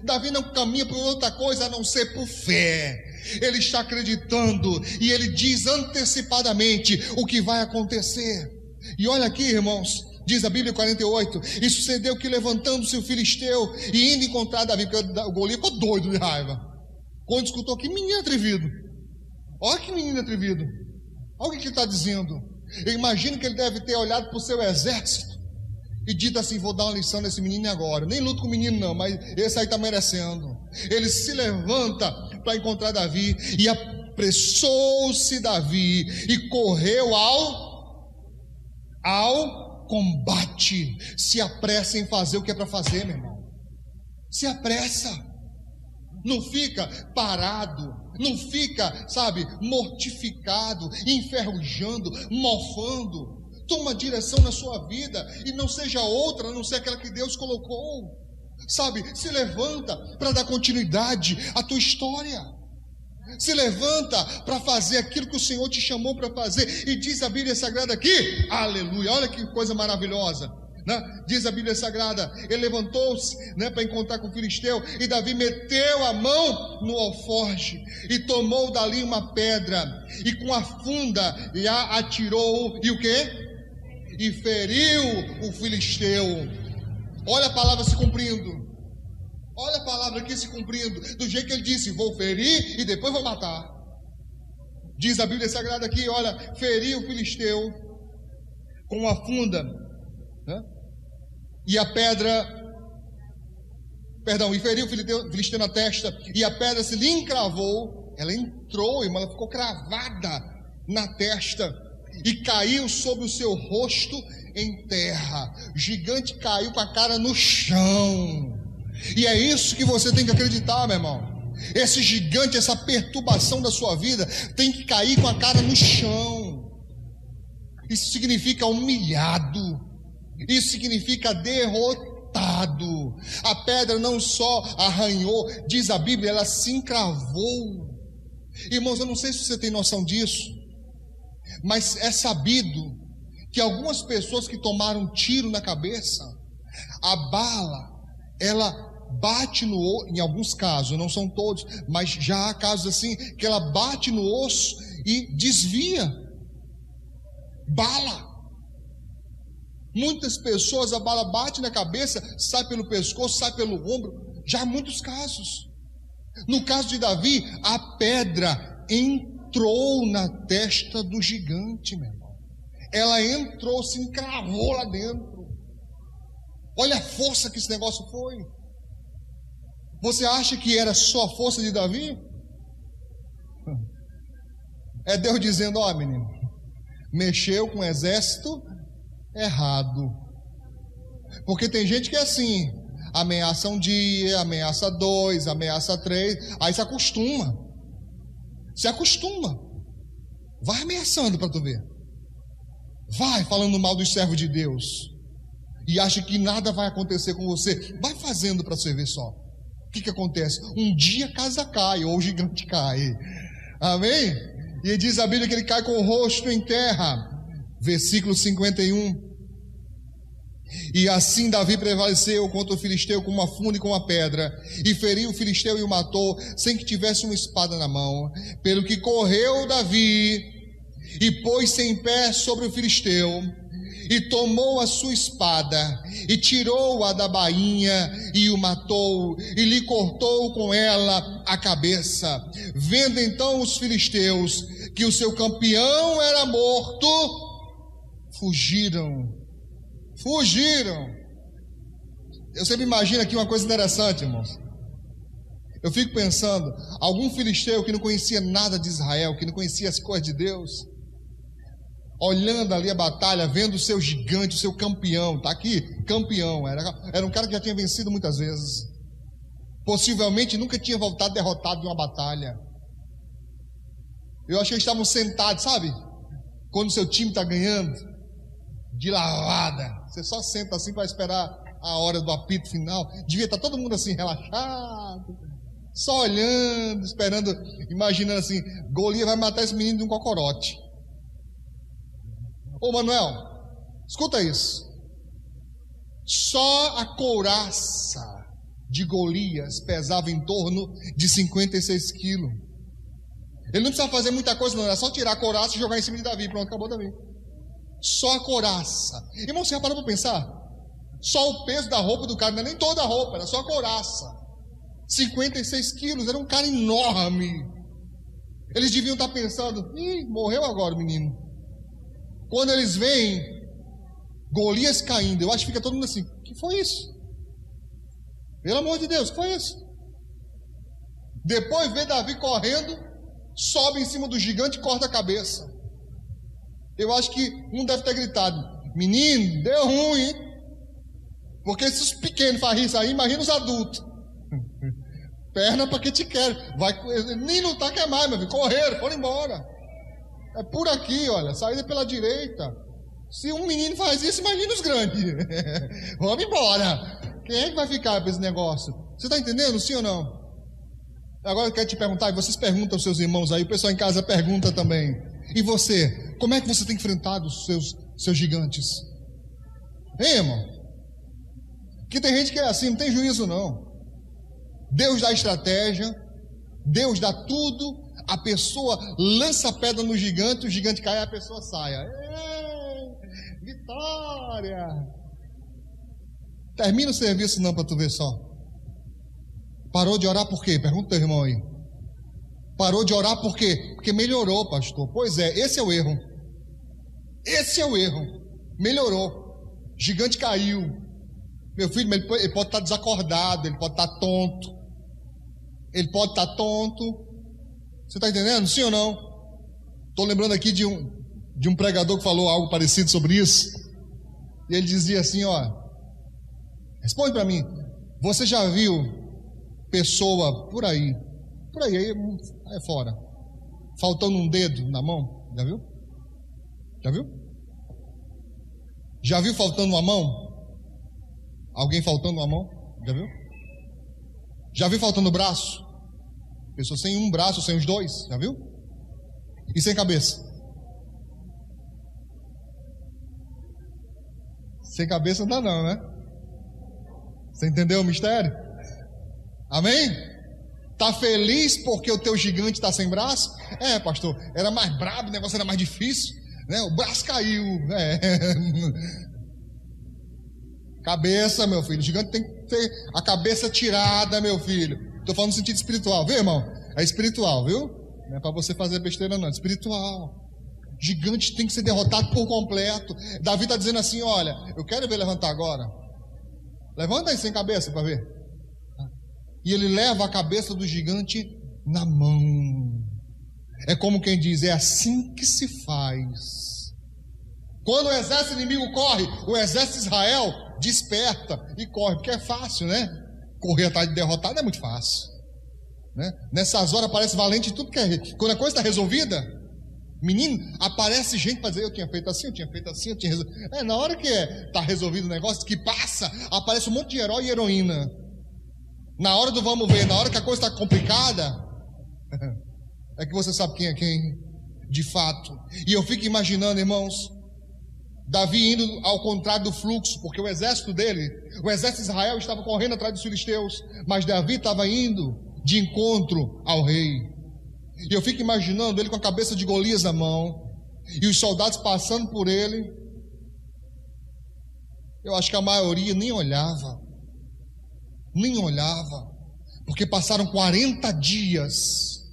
Davi não caminha por outra coisa a não ser por fé. Ele está acreditando e ele diz antecipadamente o que vai acontecer. E olha aqui, irmãos, diz a Bíblia 48: e sucedeu que, levantando-se o filisteu e indo encontrar Davi, porque o Golias ficou doido de raiva quando escutou: que menino atrevido, olha que menino atrevido, olha o que ele está dizendo. Eu imagino que ele deve ter olhado para o seu exército e dito assim: vou dar uma lição nesse menino agora. Nem luto com o menino não, mas esse aí está merecendo. Ele se levanta para encontrar Davi, e apressou-se Davi e correu ao combate. Se apressa em fazer o que é para fazer, meu irmão. Se apressa. Não fica parado Não fica, sabe, mortificado, enferrujando, mofando. Toma direção na sua vida e não seja outra, a não ser aquela que Deus colocou. Sabe, se levanta para dar continuidade à tua história. Se levanta para fazer aquilo que o Senhor te chamou para fazer. E diz a Bíblia Sagrada aqui, aleluia, olha que coisa maravilhosa, né? Diz a Bíblia Sagrada, ele levantou-se, né, para encontrar com o filisteu, e Davi meteu a mão no alforje e tomou dali uma pedra e com a funda e a atirou, e o quê? E feriu o filisteu. Olha a palavra se cumprindo. Olha a palavra aqui se cumprindo, do jeito que ele disse, vou ferir e depois vou matar. Diz a Bíblia Sagrada aqui, olha, feriu o filisteu com a funda, né? E a pedra, e feriu o filisteu na testa, e a pedra se lhe encravou, ela entrou, irmã, ela ficou cravada na testa, e caiu sobre o seu rosto em terra. O gigante caiu com a cara no chão. E é isso que você tem que acreditar, meu irmão. Esse gigante, essa perturbação da sua vida tem que cair com a cara no chão. Isso significa humilhado. Isso significa derrotado. A pedra não só arranhou, diz a Bíblia, ela se encravou. Irmãos, eu não sei se você tem noção disso, mas é sabido que algumas pessoas que tomaram tiro na cabeça, a bala, ela bate no osso, em alguns casos, não são todos, mas já há casos assim, que ela bate no osso e desvia. Bala. Muitas pessoas, a bala bate na cabeça, sai pelo pescoço, sai pelo ombro, já há muitos casos. No caso de Davi, a pedra entrou na testa do gigante, meu irmão. Ela entrou, se encravou lá dentro. Olha a força que esse negócio foi. Você acha que era só a força de Davi? É Deus dizendo, ó, menino, mexeu com o exército errado. Porque tem gente que é assim, ameaça um dia, ameaça dois, ameaça três, aí se acostuma. Se acostuma. Vai ameaçando para tu ver. Vai falando mal dos servos de Deus. E acha que nada vai acontecer com você. Vai fazendo para você ver só. O que acontece? Um dia a casa cai, ou o gigante cai. Amém? E diz a Bíblia que ele cai com o rosto em terra. Versículo 51. E assim Davi prevaleceu contra o filisteu com uma funda e com uma pedra, e feriu o filisteu e o matou, sem que tivesse uma espada na mão. Pelo que correu Davi, e pôs-se em pé sobre o filisteu, e tomou a sua espada, e tirou-a da bainha, e o matou, e lhe cortou com ela a cabeça. Vendo então os filisteus que o seu campeão era morto, fugiram. Eu sempre imagino aqui uma coisa interessante, irmãos. Eu fico pensando, algum filisteu que não conhecia nada de Israel, que não conhecia as coisas de Deus, olhando ali a batalha, vendo o seu gigante, o seu campeão, tá aqui, campeão, era um cara que já tinha vencido muitas vezes, possivelmente nunca tinha voltado derrotado de uma batalha. Eu acho que eles estavam sentados, sabe? Quando o seu time está ganhando, de lavada, você só senta assim para esperar a hora do apito final. Devia estar todo mundo assim, relaxado, só olhando, esperando, imaginando assim, Golias vai matar esse menino de um cocorote. Ô Manuel, escuta isso. Só a couraça de Golias pesava em torno de 56 quilos. Ele não precisava fazer muita coisa, não, era só tirar a couraça e jogar em cima de Davi. Pronto, acabou Davi. Só a couraça. Irmão, você já parou para pensar? Só o peso da roupa do cara, não é nem toda a roupa, era só a couraça. 56 quilos, era um cara enorme. Eles deviam estar pensando, morreu agora o menino. Quando eles veem Golias caindo, eu acho que fica todo mundo assim, o que foi isso? Pelo amor de Deus, o que foi isso? Depois vê Davi correndo, sobe em cima do gigante e corta a cabeça. Eu acho que um deve ter gritado, menino, deu ruim, hein? Porque se os pequenos fazem isso aí, imagina os adultos. Perna para que te quer. Nem lutar quer mais, meu filho. Correram, foram embora. É por aqui, olha. Saída pela direita. Se um menino faz isso, imagina os grandes. Vamos embora. Quem é que vai ficar para esse negócio? Você está entendendo, sim ou não? Agora eu quero te perguntar, e vocês perguntam aos seus irmãos aí, o pessoal em casa pergunta também. E você? Como é que você tem enfrentado os seus gigantes? Hein, irmão? Que tem gente que é assim, não tem juízo não. Deus dá estratégia, Deus dá tudo, a pessoa lança a pedra no gigante, o gigante cai e a pessoa sai. Vitória! Termina o serviço não para tu ver só. Parou de orar por quê? Pergunta teu irmão aí. Parou de orar por quê? Porque melhorou, pastor. Pois é, esse é o erro. Esse é o erro. Melhorou. Gigante caiu. Meu filho, ele pode estar desacordado, ele pode estar tonto. Ele pode estar tonto. Você está entendendo? Sim ou não? Estou lembrando aqui de um pregador que falou algo parecido sobre isso. E ele dizia assim, ó. Responde para mim. Você já viu pessoa por aí é fora, faltando um dedo na mão? Já viu? Já viu? Já viu faltando uma mão? Alguém faltando uma mão? Já viu? Já viu faltando o braço? Pessoa sem um braço, sem os dois? Já viu? E sem cabeça? Sem cabeça não dá não, né? Você entendeu o mistério? Amém? Tá feliz porque o teu gigante está sem braço? É, pastor, era mais brabo, o negócio era mais difícil, né? O braço caiu. Cabeça, meu filho. O gigante tem que ter a cabeça tirada, meu filho. Estou falando no sentido espiritual, viu, irmão? É espiritual, viu? Não é para você fazer besteira, não. É espiritual. Gigante tem que ser derrotado por completo. Davi está dizendo assim: olha, eu quero ver levantar agora. Levanta aí sem cabeça para ver. E ele leva a cabeça do gigante na mão. É como quem diz: é assim que se faz. Quando o exército inimigo corre, o exército de Israel desperta e corre, porque é fácil, né? Correr atrás de derrotado é muito fácil, né? Nessas horas parece valente tudo que é. Quando a coisa está resolvida, menino, aparece gente para dizer: eu tinha feito assim, eu tinha feito assim, eu tinha resolvido. Na hora que está resolvido o negócio, que passa, aparece um monte de herói e heroína. Na hora do vamos ver, na hora que a coisa está complicada, é que você sabe quem é quem, de fato. E eu fico imaginando, irmãos, Davi indo ao contrário do fluxo, porque o exército dele, o exército de Israel estava correndo atrás dos filisteus, mas Davi estava indo de encontro ao rei. E eu fico imaginando ele com a cabeça de Golias na mão, e os soldados passando por ele. Eu acho que a maioria nem olhava, porque passaram 40 dias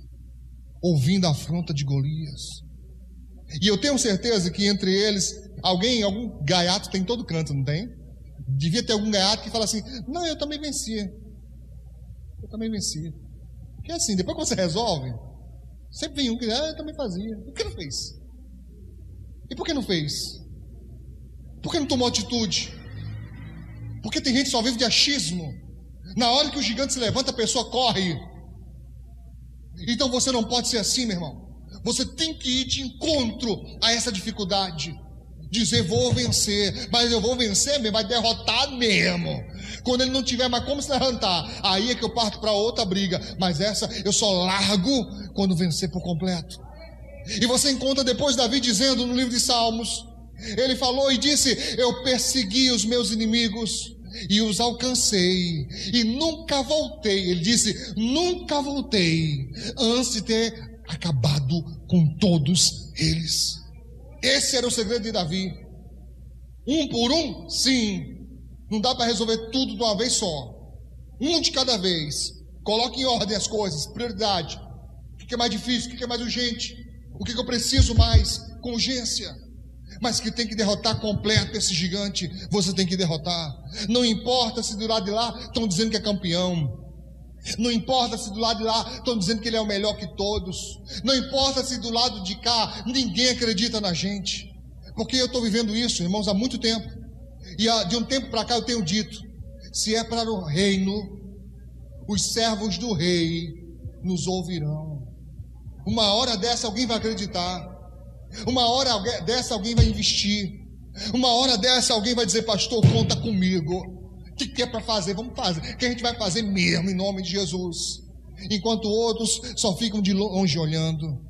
ouvindo a afronta de Golias. E eu tenho certeza que entre eles, algum gaiato tem em todo canto, não tem? Devia ter algum gaiato que fala assim: não, eu também venci. Porque assim, depois que você resolve, sempre vem um que diz: eu também fazia. Por que não fez? E por que não fez? Por que não tomou atitude? Porque tem gente que só vive de achismo. Na hora que o gigante se levanta, a pessoa corre. Então você não pode ser assim, meu irmão. Você tem que ir de encontro a essa dificuldade. Dizer: vou vencer, mas eu vou vencer mesmo, vai derrotar mesmo. Quando ele não tiver mais como se levantar, aí é que eu parto para outra briga. Mas essa eu só largo quando vencer por completo. E você encontra depois Davi dizendo no livro de Salmos, ele falou e disse: eu persegui os meus inimigos e os alcancei, e nunca voltei. Ele disse: nunca voltei antes de ter acabado com todos eles. Esse era o segredo de Davi. Um por um? Sim. Não dá para resolver tudo de uma vez só. Um de cada vez. Coloque em ordem as coisas, prioridade. O que é mais difícil, o que é mais urgente, o que eu preciso mais com urgência. Mas que tem que derrotar completo esse gigante, você tem que derrotar. Não importa se do lado de lá estão dizendo que é campeão. Não importa se do lado de lá estão dizendo que ele é o melhor que todos. Não importa se do lado de cá ninguém acredita na gente. Porque eu estou vivendo isso, irmãos, há muito tempo. E de um tempo para cá eu tenho dito: se é para o reino, os servos do rei nos ouvirão. Uma hora dessa alguém vai acreditar. Uma hora dessa alguém vai investir. Uma hora dessa alguém vai dizer: pastor, conta comigo. O que é para fazer? Vamos fazer. O que a gente vai fazer mesmo, em nome de Jesus? Enquanto outros só ficam de longe olhando.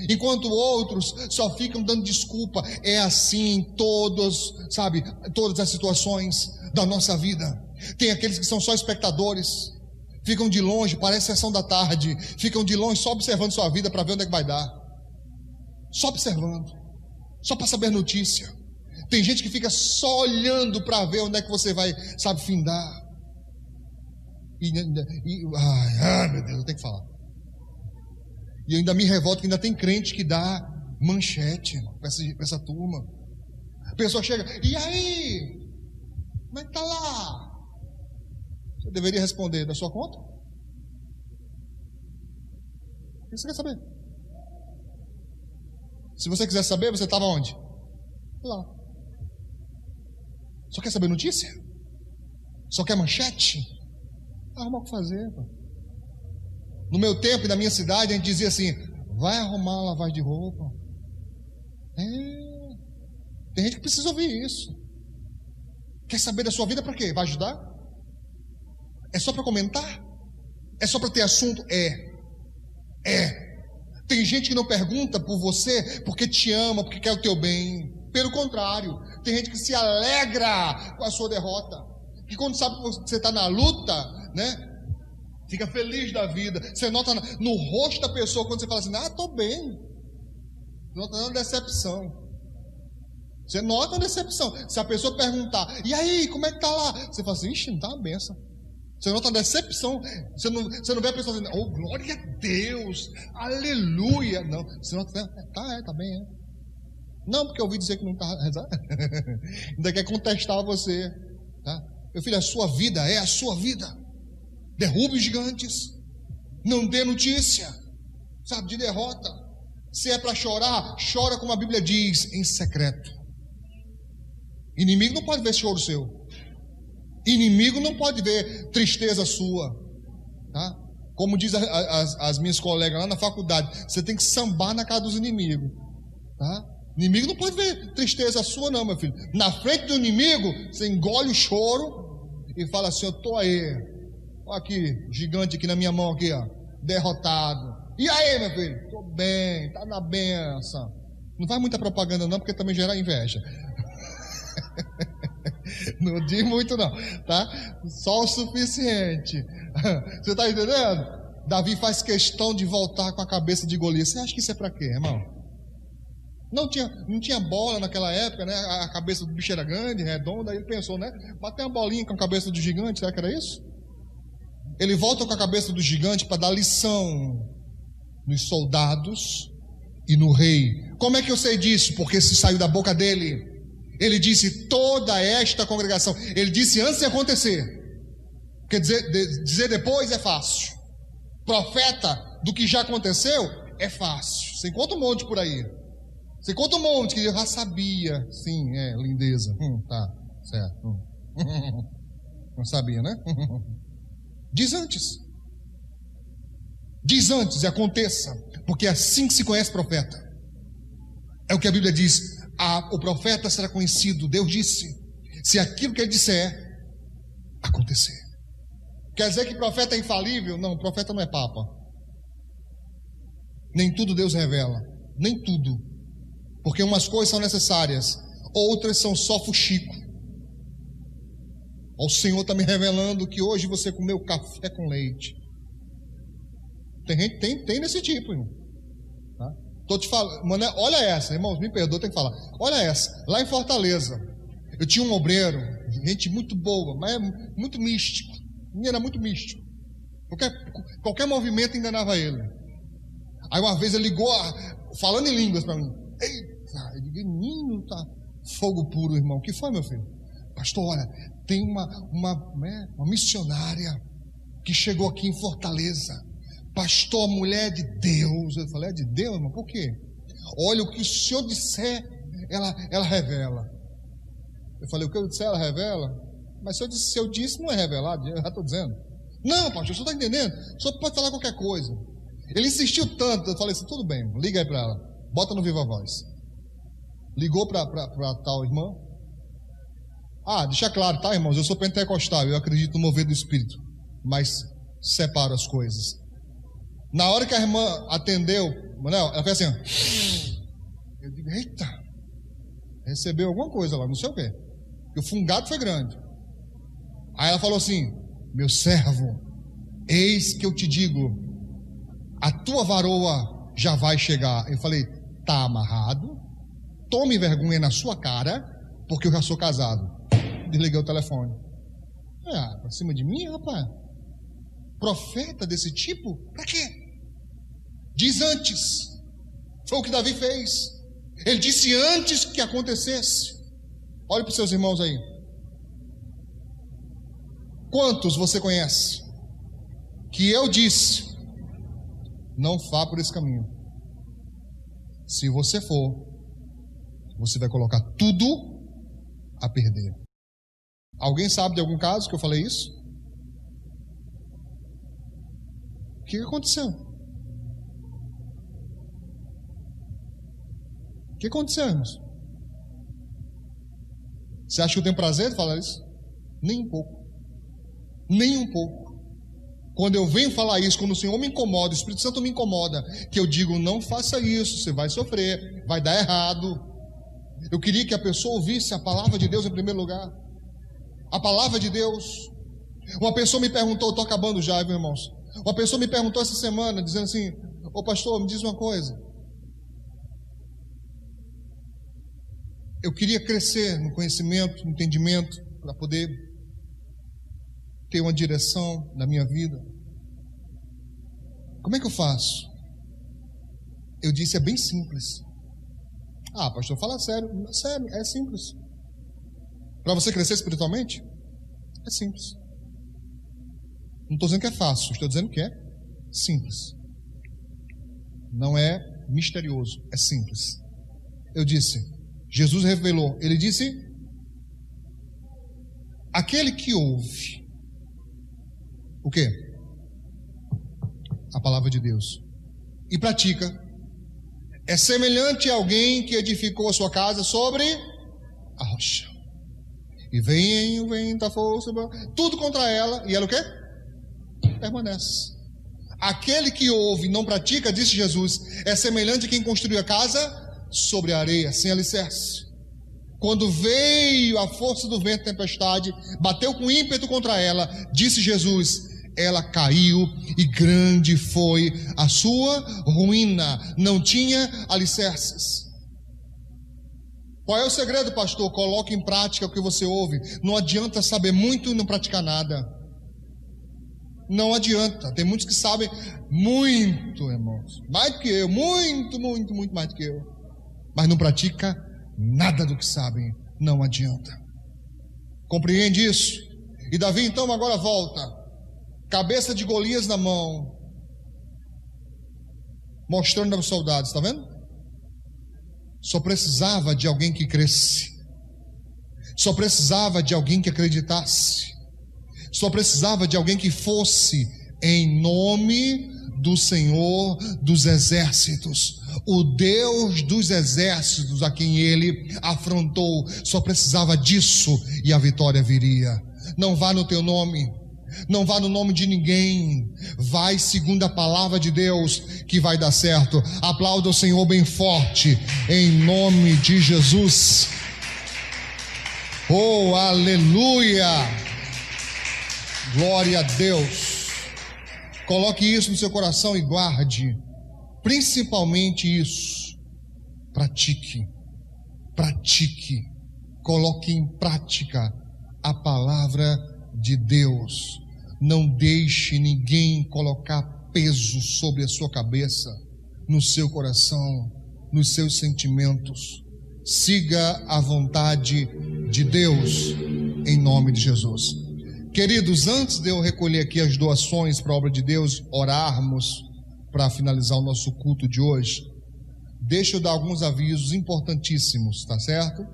Enquanto outros só ficam dando desculpa. É assim em todas as situações da nossa vida. Tem aqueles que são só espectadores, ficam de longe, parece sessão da tarde, ficam de longe só observando sua vida para ver onde é que vai dar. Só observando, só para saber notícia. Tem gente que fica só olhando para ver onde é que você vai, findar. Ai, meu Deus, eu tenho que falar. E eu ainda me revolto que ainda tem crente que dá manchete para essa turma. A pessoa chega: e aí? Como é que tá lá? Você deveria responder: da sua conta? O que você quer saber? Se você quiser saber, você estava onde? Lá. Só quer saber notícia? Só quer manchete? Arruma o que fazer. Pô. No meu tempo e na minha cidade, a gente dizia assim: vai arrumar uma lavagem de roupa. Tem gente que precisa ouvir isso. Quer saber da sua vida para quê? Vai ajudar? É só para comentar? É só para ter assunto? Tem gente que não pergunta por você porque te ama, porque quer o teu bem. Pelo contrário, tem gente que se alegra com a sua derrota, que quando sabe que você está na luta, né, fica feliz da vida. Você nota no rosto da pessoa quando você fala assim: estou bem. Você nota uma decepção. Você nota uma decepção. Se a pessoa perguntar: e aí, como é que tá lá? Você fala assim: ixi, não tá uma benção. Você nota uma decepção. Você não vê a pessoa dizendo: oh, glória a Deus, aleluia. Não, você nota: tá bem, é. Não, porque eu ouvi dizer que não está. Ainda quer contestar você, tá? Meu filho, a sua vida é a sua vida. Derrube os gigantes. Não dê notícia, de derrota. Se é para chorar, chora como a Bíblia diz, em secreto. Inimigo não pode ver choro seu. Inimigo não pode ver tristeza sua, tá? Como diz as minhas colegas lá na faculdade, você tem que sambar na cara dos inimigos, tá? Inimigo não pode ver tristeza sua não, meu filho. Na frente do inimigo, você engole o choro e fala assim: eu tô aí, olha aqui, gigante aqui na minha mão aqui, ó, derrotado. E aí, meu filho? Tô bem, tá na benção. Não faz muita propaganda não, porque também gera inveja. Não diz muito não, tá? Só o suficiente. Você tá entendendo? Davi faz questão de voltar com a cabeça de Golias. Você acha que isso é para quê, irmão? Não tinha bola naquela época, né? A cabeça do bicho era grande, redonda. Aí ele pensou, né? Bater uma bolinha com a cabeça do gigante, será que era isso? Ele volta com a cabeça do gigante para dar lição nos soldados e no rei. Como é que eu sei disso? Porque se saiu da boca dele. Ele disse: toda esta congregação. Ele disse antes de acontecer. Quer dizer depois é fácil. Profeta do que já aconteceu é fácil. Você encontra um monte por aí. Você conta um monte que eu já sabia. Sim, lindeza. Tá, certo. Não sabia, né? Diz antes. Diz antes e aconteça. Porque é assim que se conhece profeta. É o que a Bíblia diz. O profeta será conhecido. Deus disse: se aquilo que ele disser acontecer. Quer dizer que profeta é infalível? Não, profeta não é papa. Nem tudo Deus revela. Nem tudo. Porque umas coisas são necessárias, outras são só fuxico. O Senhor está me revelando que hoje você comeu café com leite. Tem desse tipo, irmão. Tá? Tô te falando, mano, olha essa, irmãos, me perdoa, tem que falar. Olha essa, lá em Fortaleza, eu tinha um obreiro, gente muito boa, mas muito místico. Ele era muito místico. Qualquer movimento enganava ele. Aí uma vez ele ligou, falando em línguas para mim. Eita, eu digo: menino, tá fogo puro, irmão. O que foi, meu filho? Pastor, olha, tem uma missionária que chegou aqui em Fortaleza. Pastor, mulher de Deus. Eu falei: é de Deus, irmão? Por quê? Olha, o que o senhor disser, ela revela. Eu falei: o que eu disser, ela revela? Mas se eu disse, não é revelado, eu já estou dizendo. Não, pastor, o senhor está entendendo? O senhor pode falar qualquer coisa. Ele insistiu tanto, eu falei assim, tudo bem, liga aí para ela, bota no viva voz. Ligou para tal irmã. Deixa claro, tá, irmãos, eu sou pentecostal, eu acredito no mover do Espírito, mas separo as coisas. Na hora que a irmã atendeu, ela fez assim, eu digo, eita, recebeu alguma coisa lá, não sei o quê, porque o fungado foi grande. Aí ela falou assim, meu servo, eis que eu te digo, a tua varoa já vai chegar. Eu falei, tá amarrado, tome vergonha na sua cara, porque eu já sou casado. Desliguei o telefone. Pra cima de mim, rapaz? Profeta desse tipo? Pra quê? Diz antes. Foi o que Davi fez. Ele disse antes que acontecesse. Olhe para os seus irmãos aí. Quantos você conhece que eu disse, não vá por esse caminho? Se você for, você vai colocar tudo a perder. Alguém sabe de algum caso que eu falei isso? O que aconteceu? O que aconteceu, irmãos? Você acha que eu tenho prazer de falar isso? Nem um pouco. Nem um pouco. Quando eu venho falar isso, quando o Senhor me incomoda, o Espírito Santo me incomoda, que eu digo, não faça isso, você vai sofrer, vai dar errado. Eu queria que a pessoa ouvisse a palavra de Deus em primeiro lugar. A palavra de Deus. Uma pessoa me perguntou, estou acabando já, viu, irmãos? Uma pessoa me perguntou essa semana, dizendo assim, ô pastor, me diz uma coisa. Eu queria crescer no conhecimento, no entendimento, para poder ter uma direção na minha vida. Como é que eu faço? Eu disse, é bem simples. Pastor, fala sério. Sério, é simples. Para você crescer espiritualmente, é simples. Não estou dizendo que é fácil, estou dizendo que é simples. Não é misterioso, é simples. Eu disse, Jesus revelou, ele disse, aquele que ouve, o quê? A palavra de Deus, e pratica, é semelhante a alguém que edificou a sua casa sobre a rocha. E vem o vento, a força, tudo contra ela, e ela o quê? Permanece. Aquele que ouve e não pratica, disse Jesus, é semelhante a quem construiu a casa sobre a areia, sem alicerce. Quando veio a força do vento, tempestade, bateu com ímpeto contra ela, disse Jesus, ela caiu e grande foi a sua ruína, não tinha alicerces. Qual é o segredo, pastor? Coloque em prática o que você ouve. Não adianta saber muito e não praticar nada. Não adianta. Tem muitos que sabem muito, irmãos, mais do que eu, muito mais do que eu, mas não pratica nada do que sabem. Não adianta. Compreende isso? E Davi então agora volta, cabeça de Golias na mão, mostrando aos soldados, está vendo? Só precisava de alguém que cresce, só precisava de alguém que acreditasse, só precisava de alguém que fosse em nome do Senhor dos exércitos, o Deus dos exércitos a quem ele afrontou. Só precisava disso e a vitória viria. Não vá no teu nome, não vá no nome de ninguém, vai segundo a palavra de Deus que vai dar certo. Aplauda o Senhor bem forte, em nome de Jesus. Oh, aleluia, glória a Deus. Coloque isso no seu coração e guarde, principalmente isso. Pratique, coloque em prática a palavra de Deus. Não deixe ninguém colocar peso sobre a sua cabeça, no seu coração, nos seus sentimentos. Siga a vontade de Deus, em nome de Jesus. Queridos, antes de eu recolher aqui as doações para a obra de Deus, orarmos para finalizar o nosso culto de hoje, deixa eu dar alguns avisos importantíssimos, tá certo?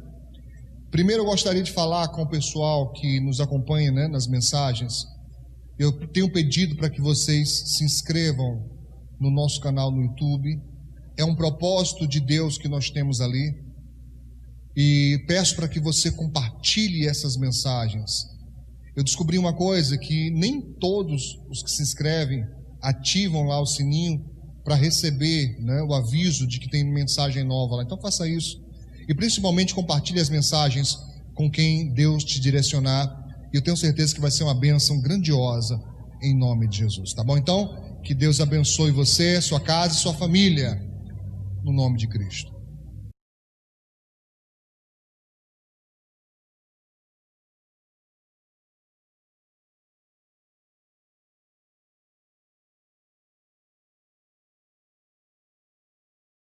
Primeiro eu gostaria de falar com o pessoal que nos acompanha, nas mensagens. Eu tenho pedido para que vocês se inscrevam no nosso canal no YouTube. É um propósito de Deus que nós temos ali. E peço para que você compartilhe essas mensagens. Eu descobri uma coisa, que nem todos os que se inscrevem ativam lá o sininho para receber, né, o aviso de que tem mensagem nova lá. Então faça isso. E principalmente compartilhe as mensagens com quem Deus te direcionar. E eu tenho certeza que vai ser uma bênção grandiosa em nome de Jesus, tá bom? Então, que Deus abençoe você, sua casa e sua família, no nome de Cristo.